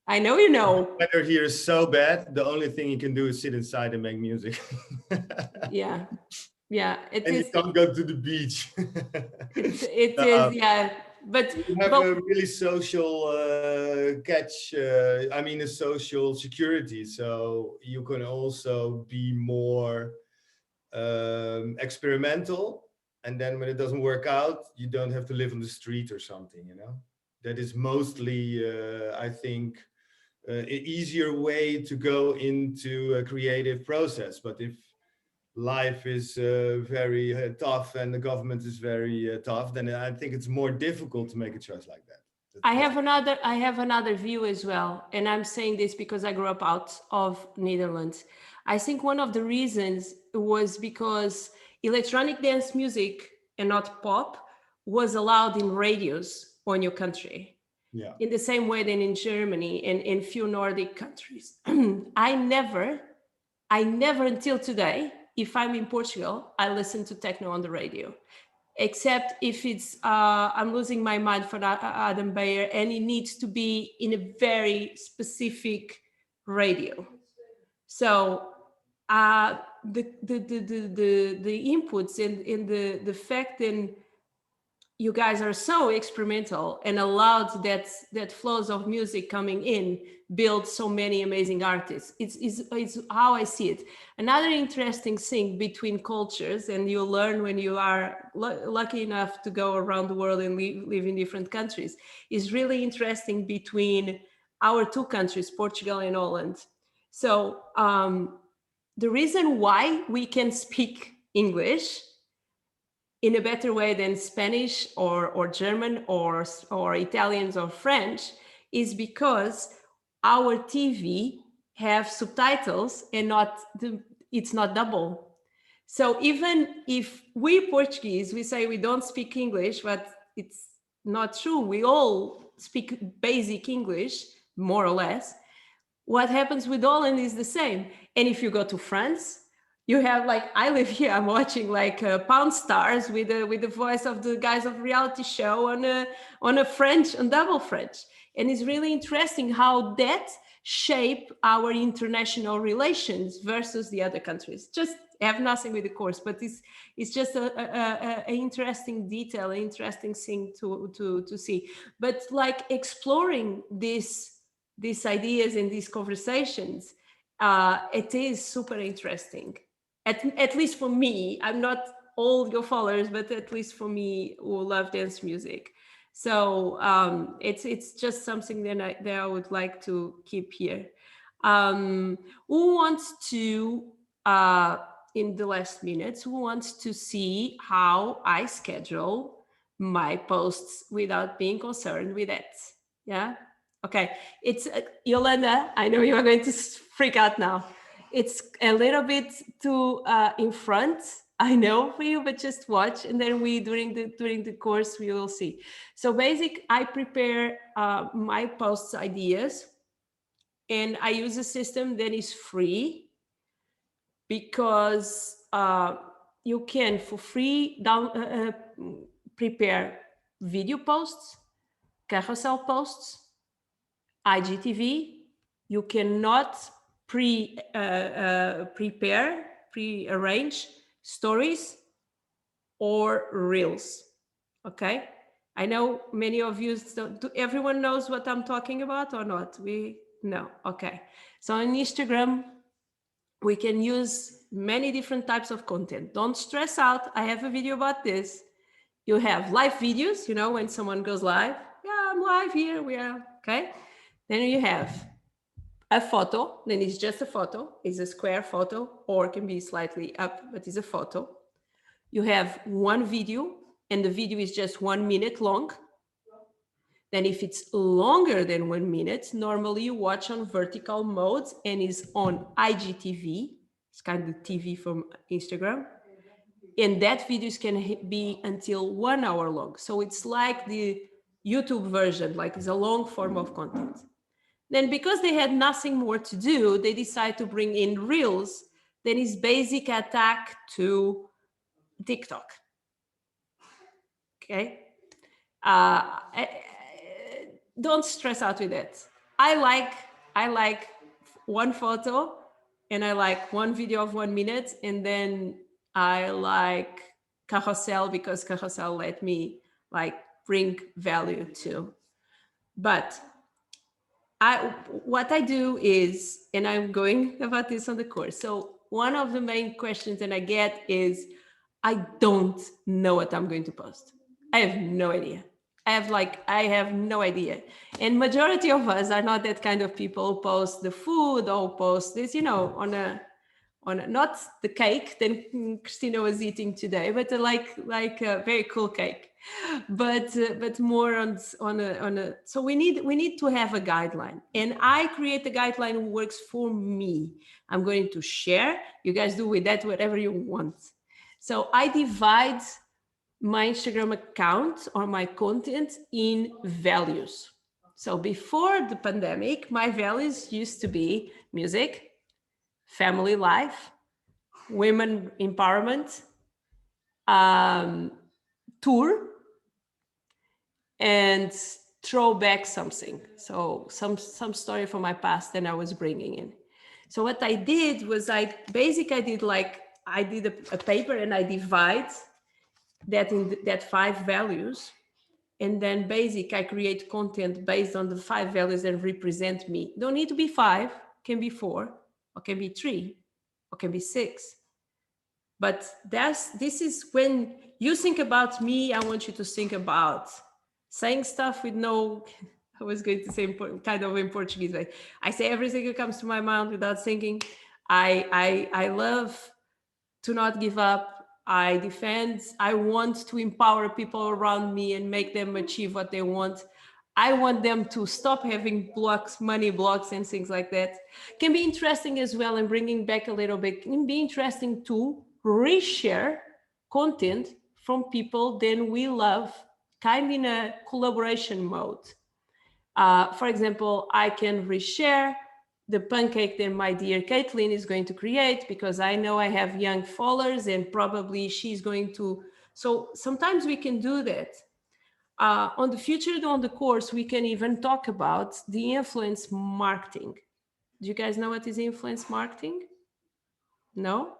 I know you know. weather here is so bad. The only thing you can do is sit inside and make music. Yeah, yeah. It And you is. can't go to the beach. It No. is. Yeah, but You have but a really social catch. I mean, a social security. So you can also be more experimental. And then when it doesn't work out, you don't have to live on the street or something. You know, that is mostly, I think, an easier way to go into a creative process. But if life is very tough and the government is very tough, then I think it's more difficult to make a choice like that. I have another view as well, and I'm saying this because I grew up out of Netherlands. I think one of the reasons was because electronic dance music and not pop was allowed in radios on your country. Yeah. In the same way than in Germany and in few Nordic countries. I never until today, if I'm in Portugal, I listen to techno on the radio, except if it's, I'm losing my mind for Adam Beyer and it needs to be in a very specific radio. So the inputs and the fact that you guys are so experimental and allowed that flows of music coming in build so many amazing artists. It's how I see it. Another interesting thing between cultures, and you learn when you are lucky enough to go around the world and live in different countries, is really interesting between our two countries, Portugal and Holland. So the reason why we can speak English in a better way than Spanish or German or Italians or French is because our TV have subtitles and it's not double. So even if we Portuguese, we say we don't speak English, but it's not true. We all speak basic English, more or less. What happens with Holland is the same. And if you go to France, you have like, I live here, I'm watching like Pound Stars with the voice of the guys of reality show on a French, on double French. And it's really interesting how that shape our international relations versus the other countries. Just have nothing with the course, but it's just a interesting detail, an interesting thing to see. But like exploring these ideas and these conversations, it is super interesting. At least for me, I'm not all your followers, but at least for me who love dance music. So it's just something that I would like to keep here. Who wants to, in the last minutes, who wants to see how I schedule my posts without being concerned with it? Yeah? Okay, it's Yolanda, I know you are going to freak out now. It's a little bit too in front, I know for you, but just watch, and then during the course we will see. So I prepare my posts ideas, and I use a system that is free because you can for free prepare video posts, carousel posts, IGTV. You cannot pre-arrange stories or reels. Okay, I know many of you everyone knows what I'm talking about or not? We know. Okay, so on Instagram we can use many different types of content. Don't stress out, I have a video about this. You have live videos, you know, when someone goes live, yeah, I'm live here, we are. Okay, then you have a photo, then it's just a photo, it's a square photo, or it can be slightly up, but it's a photo. You have one video, and the video is just 1 minute long. Then if it's longer than 1 minute, normally you watch on vertical mode and is on IGTV. It's kind of the TV from Instagram. and that videos can be until 1 hour long. So it's like the YouTube version, like it's a long form of content. Then because they had nothing more to do, they decided to bring in Reels. Then it's basic attack to TikTok. Okay. Don't stress out with it. I like one photo and I like one video of 1 minute, and then I like Carousel because Carousel let me like bring value too. But what I do is, and I'm going about this on the course. So one of the main questions that I get is, I don't know what I'm going to post. I have no idea. I have no idea. And majority of us are not that kind of people who post the food or post this, you know, on a not the cake that Christina was eating today, but like a very cool cake, but more on a. So we need to have a guideline, and I create a guideline who works for me. I'm going to share. You guys do with that whatever you want. So I divide my Instagram account or my content in values. So before the pandemic, my values used to be music, family life, women empowerment, tour, and throw back something. So some story from my past that I was bringing in. So what I did was I did a paper and I divide that in that 5 values. And then I create content based on the 5 values that represent me. Don't need to be 5, can be 4, or can be 3, or can be 6. But this is when you think about me, I want you to think about saying stuff with no, I was going to say kind of in Portuguese way. I say everything that comes to my mind without thinking. I love to not give up. I want to empower people around me and make them achieve what they want. I want them to stop having blocks, money blocks and things like that. Can be interesting as well, and bringing back a little bit, can be interesting to reshare content from people that we love, kind of in a collaboration mode. For example, I can reshare the pancake that my dear Caitlin is going to create, because I know I have young followers and probably she's going to. So sometimes we can do that. On the future, on the course, we can even talk about the influence marketing. Do you guys know what is influence marketing? No?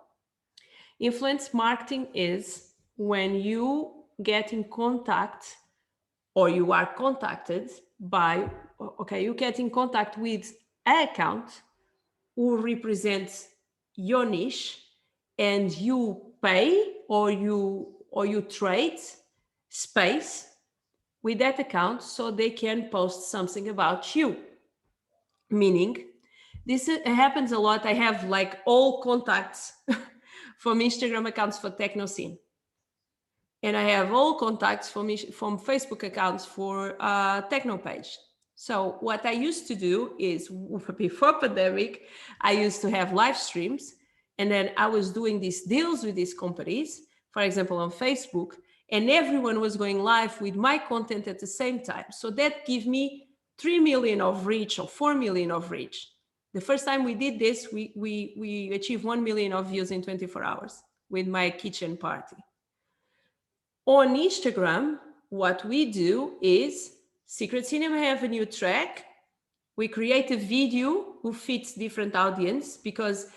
Influence marketing is when you get in contact or you are contacted by, you get in contact with an account who represents your niche, and you pay or you trade space with that account so they can post something about you. Meaning, this happens a lot. I have like all contacts from Instagram accounts for Techno Scene. And I have all contacts from Facebook accounts for Techno Page. So what I used to do is, before pandemic, I used to have live streams, and then I was doing these deals with these companies, for example, on Facebook, and everyone was going live with my content at the same time. So that gave me 3 million of reach or 4 million of reach. The first time we did this, we achieved 1 million of views in 24 hours with my kitchen party. On Instagram, what we do is, Secret Cinema have a new track. We create a video who fits different audience, because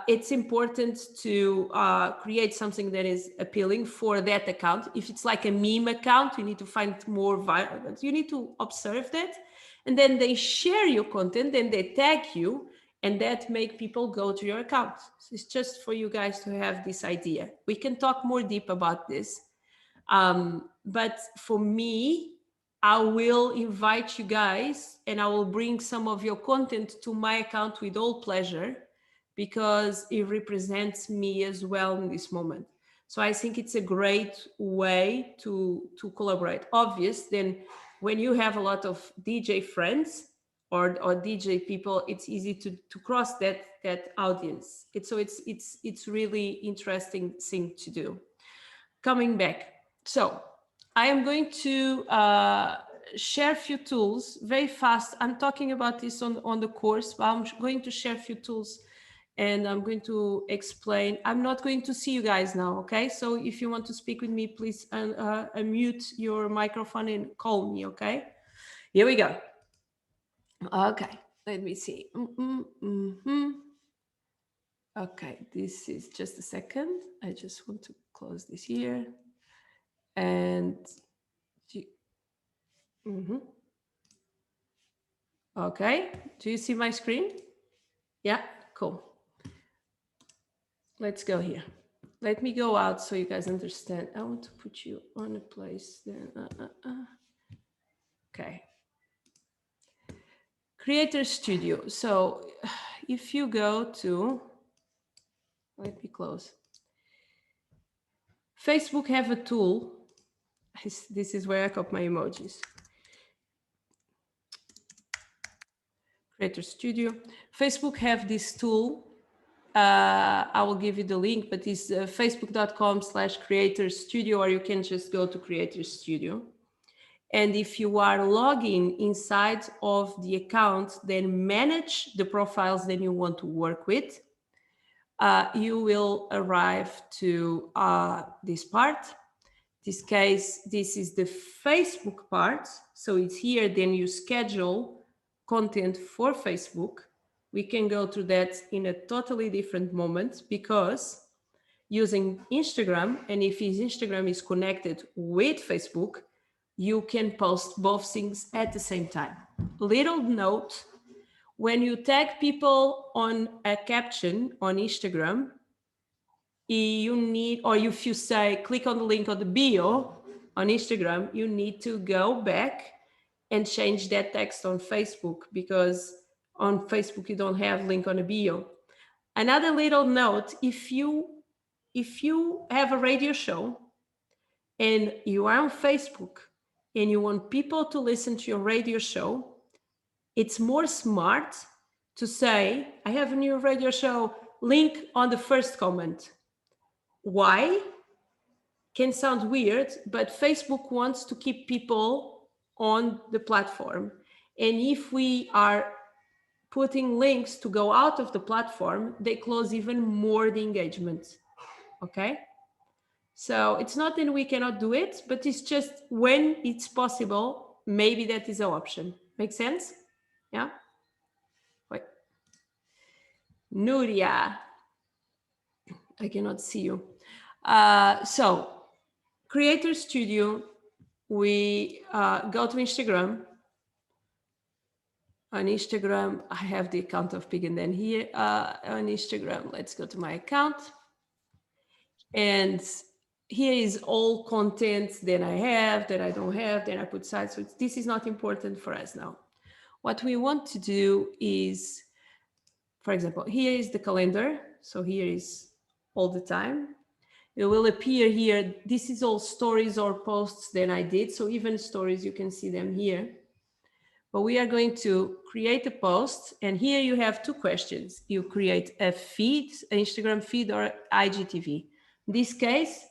it's important to create something that is appealing for that account. If it's like a meme account, you need to find more viral. You need to observe that. And then they share your content and they tag you, and that make people go to your account. So it's just for you guys to have this idea. We can talk more deep about this. But for me, I will invite you guys and I will bring some of your content to my account with all pleasure, because it represents me as well in this moment. So I think it's a great way to collaborate. Obvious, then when you have a lot of DJ friends or DJ people, it's easy to cross that audience. It's really interesting thing to do. Coming back, so I am going to share a few tools very fast. I'm talking about this on the course, but I'm going to share a few tools and I'm going to explain. I'm not going to see you guys now, okay? So if you want to speak with me, please unmute your microphone and call me, okay? Here we go. Okay, let me see. Okay, this is just a second. I just want to close this here. And okay, do you see my screen? Yeah, cool. Let's go here. Let me go out so you guys understand. I want to put you on a place then. Okay. Creator Studio. So if you go to, let me close. Facebook have a tool. This is where I copy my emojis. Creator Studio. Facebook have this tool. I will give you the link, but it's facebook.com/Creator Studio, or you can just go to Creator Studio. And if you are logging inside of the account, then manage the profiles that you want to work with, you will arrive to this part. This case, this is the Facebook part. So it's here, then you schedule content for Facebook. We can go through that in a totally different moment, because using Instagram, and if his Instagram is connected with Facebook, you can post both things at the same time. Little note, when you tag people on a caption on Instagram, you need, or if you say, click on the link on the bio on Instagram, you need to go back and change that text on Facebook, because on Facebook, you don't have link on the bio. Another little note, if you have a radio show and you are on Facebook and you want people to listen to your radio show, it's more smart to say, I have a new radio show, link on the first comment. Why? Can sound weird, but Facebook wants to keep people on the platform. And if we are putting links to go out of the platform, they close even more the engagement, okay? So it's not that we cannot do it, but it's just when it's possible, maybe that is an option. Make sense? Yeah? Wait. Nuria, I cannot see you. So Creator Studio, we go to Instagram. On Instagram, I have the account of Pig and then here on Instagram, let's go to my account. And here is all content that I have, that I don't have, that I put aside. So this is not important for us now. What we want to do is, for example, here is the calendar. So here is all the time. It will appear here. This is all stories or posts that I did. So even stories, you can see them here. But we are going to create a post, and here you have two questions. You create a feed, an Instagram feed or IGTV. In this case,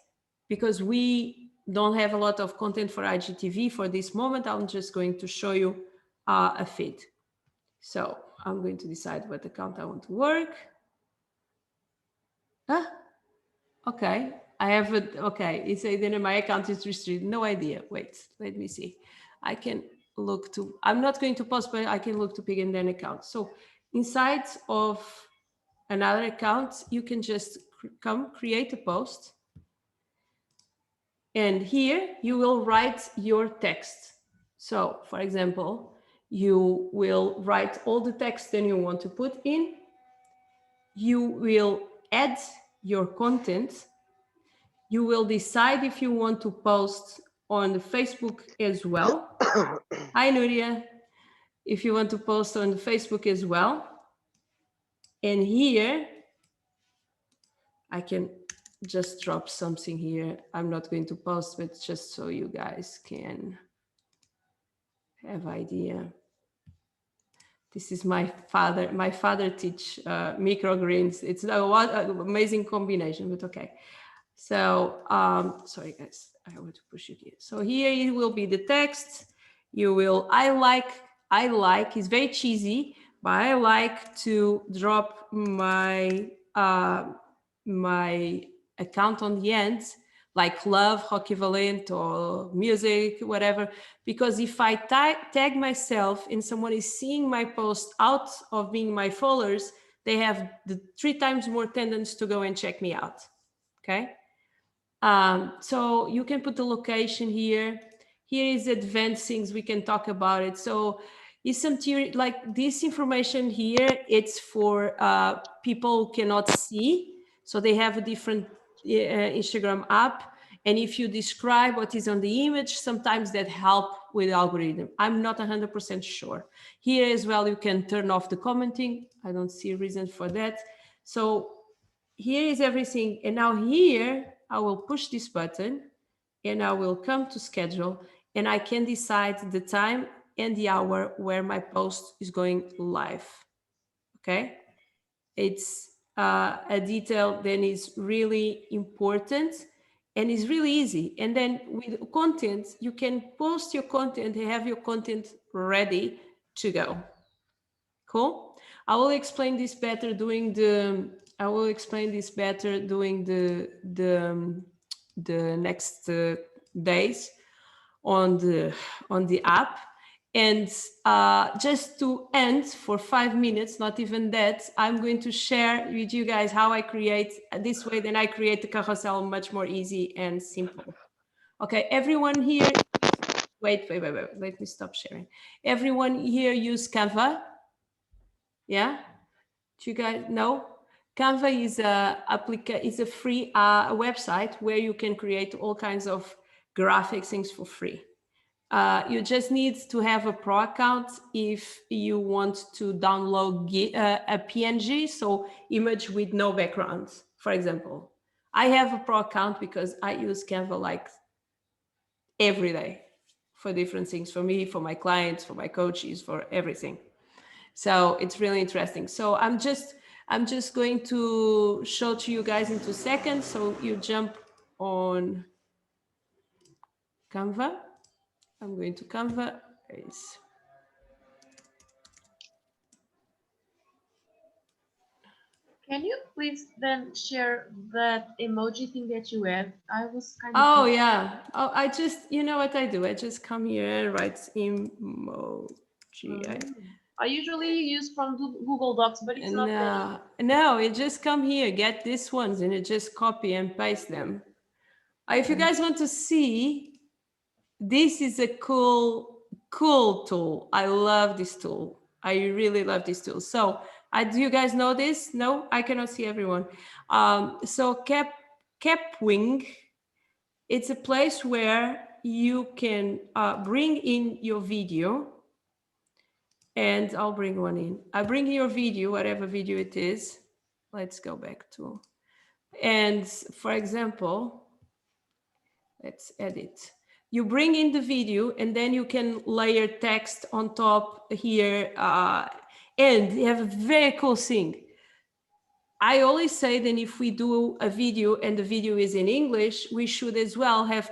because we don't have a lot of content for IGTV for this moment, I'm just going to show you a feed. So I'm going to decide what account I want to work. Okay, I have it. Okay, it's then my account is restricted. No idea. Wait, let me see. I can look to, I'm not going to post, but I can look to Pig and then account. So inside of another account, you can just come create a post. And here you will write your text. So for example, you will write all the text that you want to put in. You will add your content. You will decide if you want to post on the Facebook as well. Hi, Nuria. If you want to post on the Facebook as well. And here, I can just drop something here. I'm not going to post, but just so you guys can have idea. This is my father. My father teach microgreens. It's what an amazing combination, but okay. So, sorry guys, I want to push it here. So here it will be the text. You will, I like, it's very cheesy, but I like to drop my, my account on the end, like love, Hockeyvalent or music, whatever, because if I tag myself and someone is seeing my post out of being my followers, they have the 3 times more tendency to go and check me out, okay? So you can put the location here. Here is advanced things, we can talk about it. So is some theory, like this information here, it's for people who cannot see. So they have a different Instagram app. And if you describe what is on the image, sometimes that help with the algorithm. I'm not 100% sure. Here as well, you can turn off the commenting. I don't see a reason for that. So here is everything. And now here, I will push this button and I will come to schedule and I can decide the time and the hour where my post is going live. Okay. It's a detail that is really important and is really easy. And then with content, you can post your content and have your content ready to go. Cool. I will explain this better doing the, the next days on the app. And just to end for 5 minutes, not even that, I'm going to share with you guys how I create this way. Then I create the carousel much more easy and simple. Okay, everyone here, wait, let me stop sharing. Everyone here use Canva? Yeah, do you guys know? Canva is a free website where you can create all kinds of graphic things for free. You just need to have a pro account if you want to download a PNG, so image with no background, for example. I have a pro account because I use Canva like every day for different things, for me, for my clients, for my coaches, for everything. So it's really interesting. So I'm just going to show to you guys in 2 seconds. So you jump on Canva. I'm going to Canva. Can you please then share that emoji thing that you have? I was kind of. Oh yeah. Oh, I just, you know what I do? I just come here and write emoji. I usually use from Google Docs, but it's not that. No, it just come here, get these ones, and it just copy and paste them. If you guys want to see, this is a cool tool. I love this tool. I really love this tool. So do you guys know this? No, I cannot see everyone. So Kapwing, it's a place where you can bring in your video. And I'll bring one in. I bring your video, whatever video it is. Let's go back to, and for example, let's edit. You bring in the video and then you can layer text on top here. And you have a very cool thing. I always say that if we do a video and the video is in English, we should as well have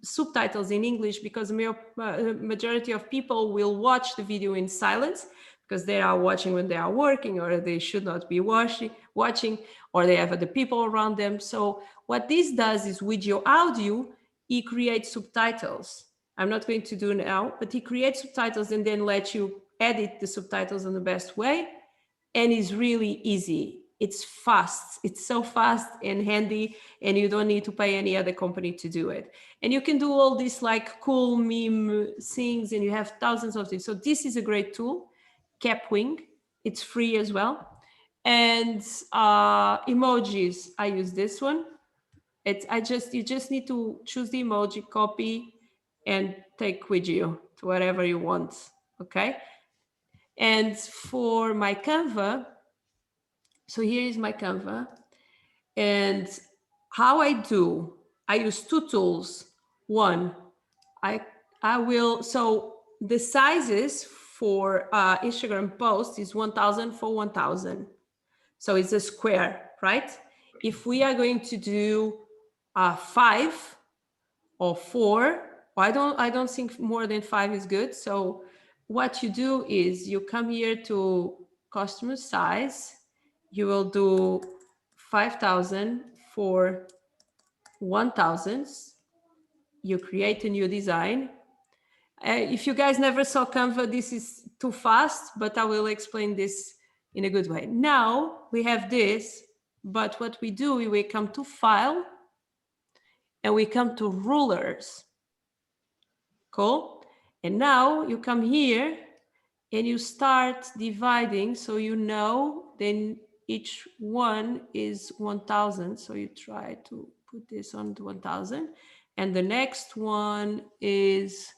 subtitles in English, because the majority of people will watch the video in silence because they are watching when they are working, or they should not be watching, or they have other people around them. So what this does is with your audio, it creates subtitles. I'm not going to do now, but it creates subtitles and then lets you edit the subtitles in the best way. And it's really easy. It's fast. It's so fast and handy, and you don't need to pay any other company to do it. And you can do all these like cool meme things, and you have thousands of these. So this is a great tool, Kapwing. It's free as well. And emojis, I use this one. You just need to choose the emoji, copy, and take with you to wherever you want. Okay. And for my Canva, so here is my Canva, and how I use 2 tools. One, so the sizes for Instagram post is 1000 for 1000. So it's a square, right? If we are going to do 5 or 4, I don't think more than 5 is good. So what you do is you come here to customer size, you will do 5000 for 1000. You create a new design. If you guys never saw Canva, this is too fast, but I will explain this in a good way. Now we have this, but what we do, we come to file and we come to rulers. Cool. And now you come here and you start dividing. So you know, then each one is 1000. So you try to put this on to 1000. And the next one is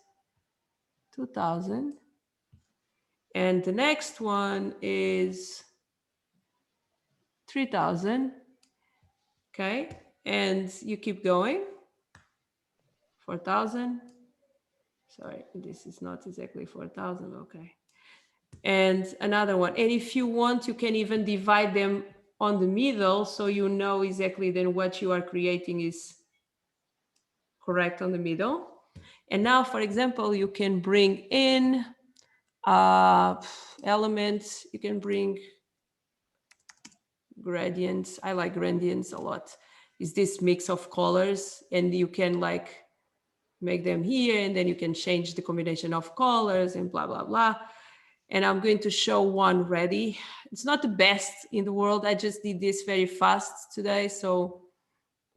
2000. And the next one is 3000. Okay. And you keep going. 4000. Sorry, this is not exactly 4000. Okay. And another one. And if you want, you can even divide them on the middle. So you know exactly then what you are creating is correct on the middle. And now, for example, you can bring in elements. You can bring gradients. I like gradients a lot. It's this mix of colors, and you can like make them here, and then you can change the combination of colors and blah, blah, blah. And I'm going to show one ready. It's not the best in the world. I just did this very fast today. So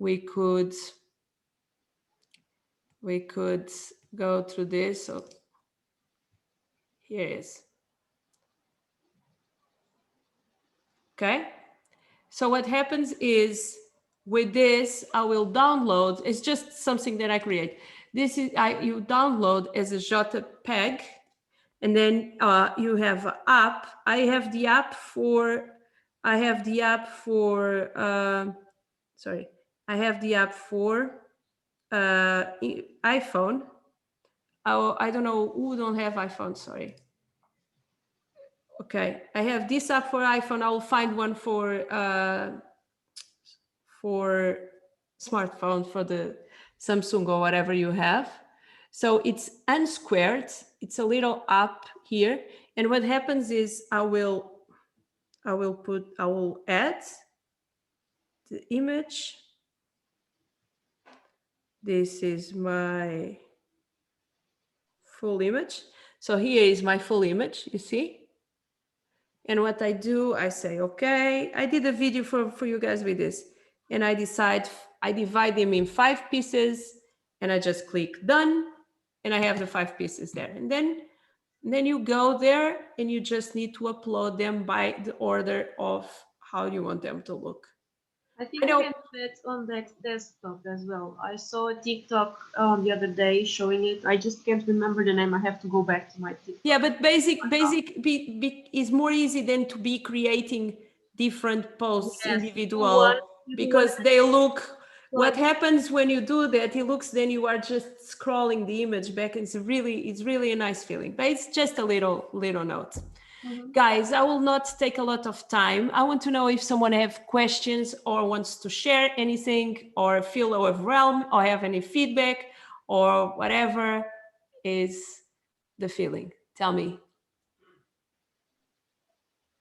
we could go through this. So here it is. Okay. So what happens is with this, I will download. It's just something that I create. This is you download as a JPEG, and then you have an app. I have the app for iPhone. Oh, I don't know who don't have iPhone. Sorry. Okay, I have this app for iPhone. I will find one for smartphone, for the Samsung or whatever you have. So it's unsquared. It's a little app here. And what happens is I will add the image. This is my full image. So here is my full image, you see? And what I do, I say, okay, I did a video for you guys with this. And I divide them in 5 pieces, and I just click done, and I have the 5 pieces there. And then you go there and you just need to upload them by the order of how you want them to look. I think you can do that on that desktop as well. I saw a TikTok the other day showing it. I just can't remember the name. I have to go back to my TikTok. Yeah, but basic is more easy than to be creating different posts individual, because they look. What happens when you do that? It looks, then you are just scrolling the image back. It's really a nice feeling. But it's just a little note. Mm-hmm. Guys, I will not take a lot of time. I want to know if someone have questions or wants to share anything, or feel overwhelmed, or have any feedback, or whatever is the feeling. Tell me.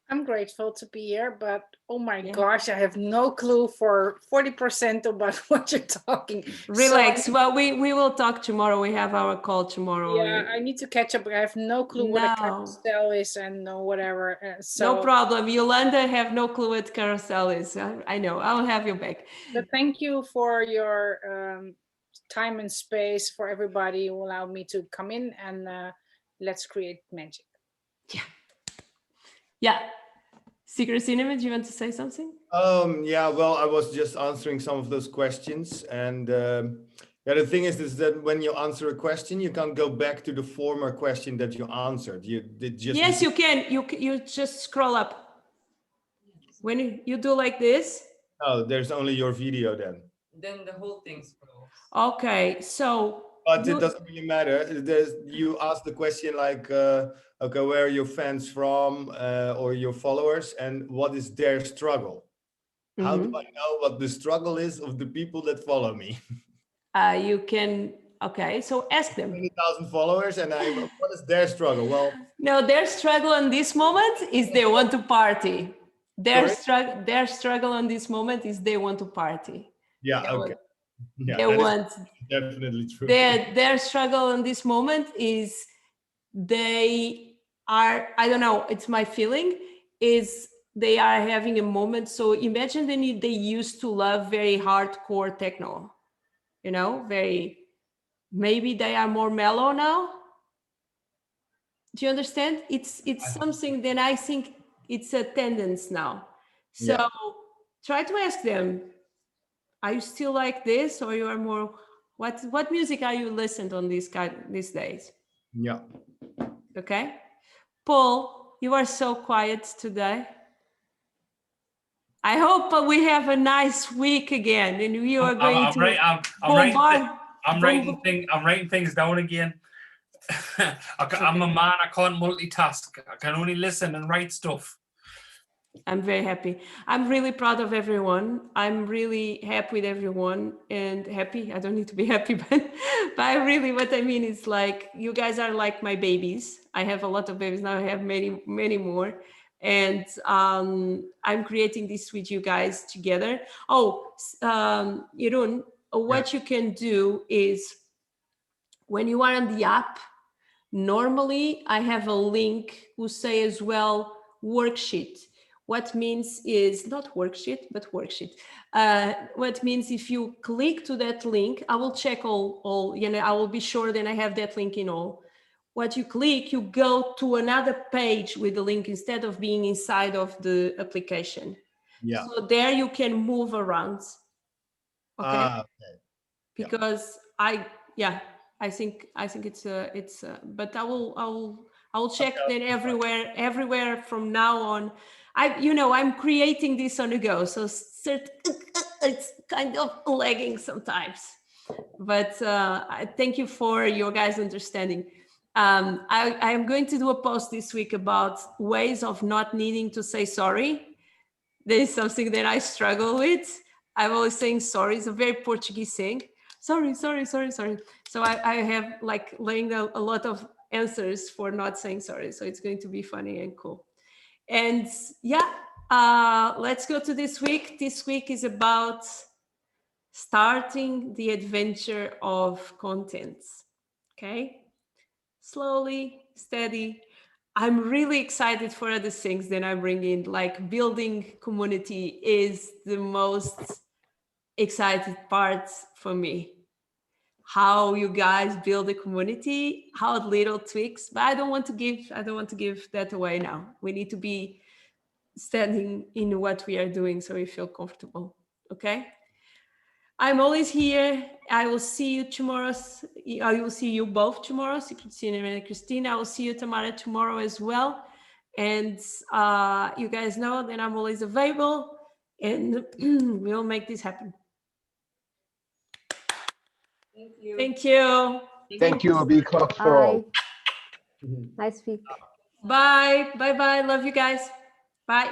I'm grateful to be here, but oh my gosh, I have no clue for 40% about what you're talking. Relax. So well, we will talk tomorrow. We have our call tomorrow. Yeah, I need to catch up. I have no clue what a carousel is and no whatever. No problem. Yolanda have no clue what carousel is. I know. I'll have your back. But thank you for your time and space, for everybody who allowed me to come in, and let's create magic. Yeah. Yeah. Secret Cinema, do you want to say something? Yeah, well, I was just answering some of those questions. And the thing is that when you answer a question, you can't go back to the former question that you answered. Yes, you can. You just scroll up. When you do like this. Oh, there's only your video then. Then the whole thing scrolls. Okay, so But You- it doesn't really matter. You ask the question like, okay, where are your fans from, or your followers, and what is their struggle? How do Mhm. I know what the struggle is of the people that follow me? You can, okay, so ask them. 20,000 followers, and what is their struggle? Well, No, their struggle in this moment is they want to party. Their struggle on this moment is they want to party. yeah, They okay. want- Yeah, they that is want definitely true. their struggle in this moment is they are, I don't know, it's my feeling, is they are having a moment. So imagine they used to love very hardcore techno, you know, maybe they are more mellow now. Do you understand? It's something that I think it's a tendency now. So Yeah. try to ask them, are you still like this, or you are more, what music are you listening on these days? Yeah. Okay. Paul, you are so quiet today. I hope we have a nice week again, and we are going to bombard. I'm writing things down again. I'm a man. I can't multitask. I can only listen and write stuff. I'm very happy. I'm really proud of everyone. I'm really happy with everyone, and happy. I don't need to be happy, but I really, what I mean is like, you guys are like my babies. I have a lot of babies now. I have many, many more. And I'm creating this with you guys together. Oh, Jeroen, what you can do is when you are on the app, normally I have a link who say as well worksheet. What means is not worksheet, but worksheet. What means if you click to that link, I will check all, you know, I will be sure that I have that link in all. What you click, you go to another page with the link instead of being inside of the application. Yeah. So there you can move around. Okay. Okay. Because I think it's but I will check that everywhere from now on. I'm creating this on the go, so it's kind of lagging sometimes, but I thank you for your guys' understanding. I am going to do a post this week about ways of not needing to say sorry. There is something that I struggle with. I'm always saying sorry. It's a very Portuguese thing. Sorry. So I have like laying a lot of answers for not saying sorry. So it's going to be funny and cool. And let's go to this week. This week is about starting the adventure of contents. Okay. Slowly, steady. I'm really excited for other things that I bring in, like building community is the most excited part for me. How you guys build a community, how little tweaks, but I don't want to give that away now. We need to be standing in what we are doing so we feel comfortable. Okay. I'm always here. I will see you tomorrow. I will see you both tomorrow, Secret Cinema and Christina. I will see you, Tamara, tomorrow as well. And you guys know that I'm always available, and we'll make this happen. Thank you. Thank you. Thank you. Big hugs for all. Bye. Nice week. Bye. Bye. Love you guys. Bye.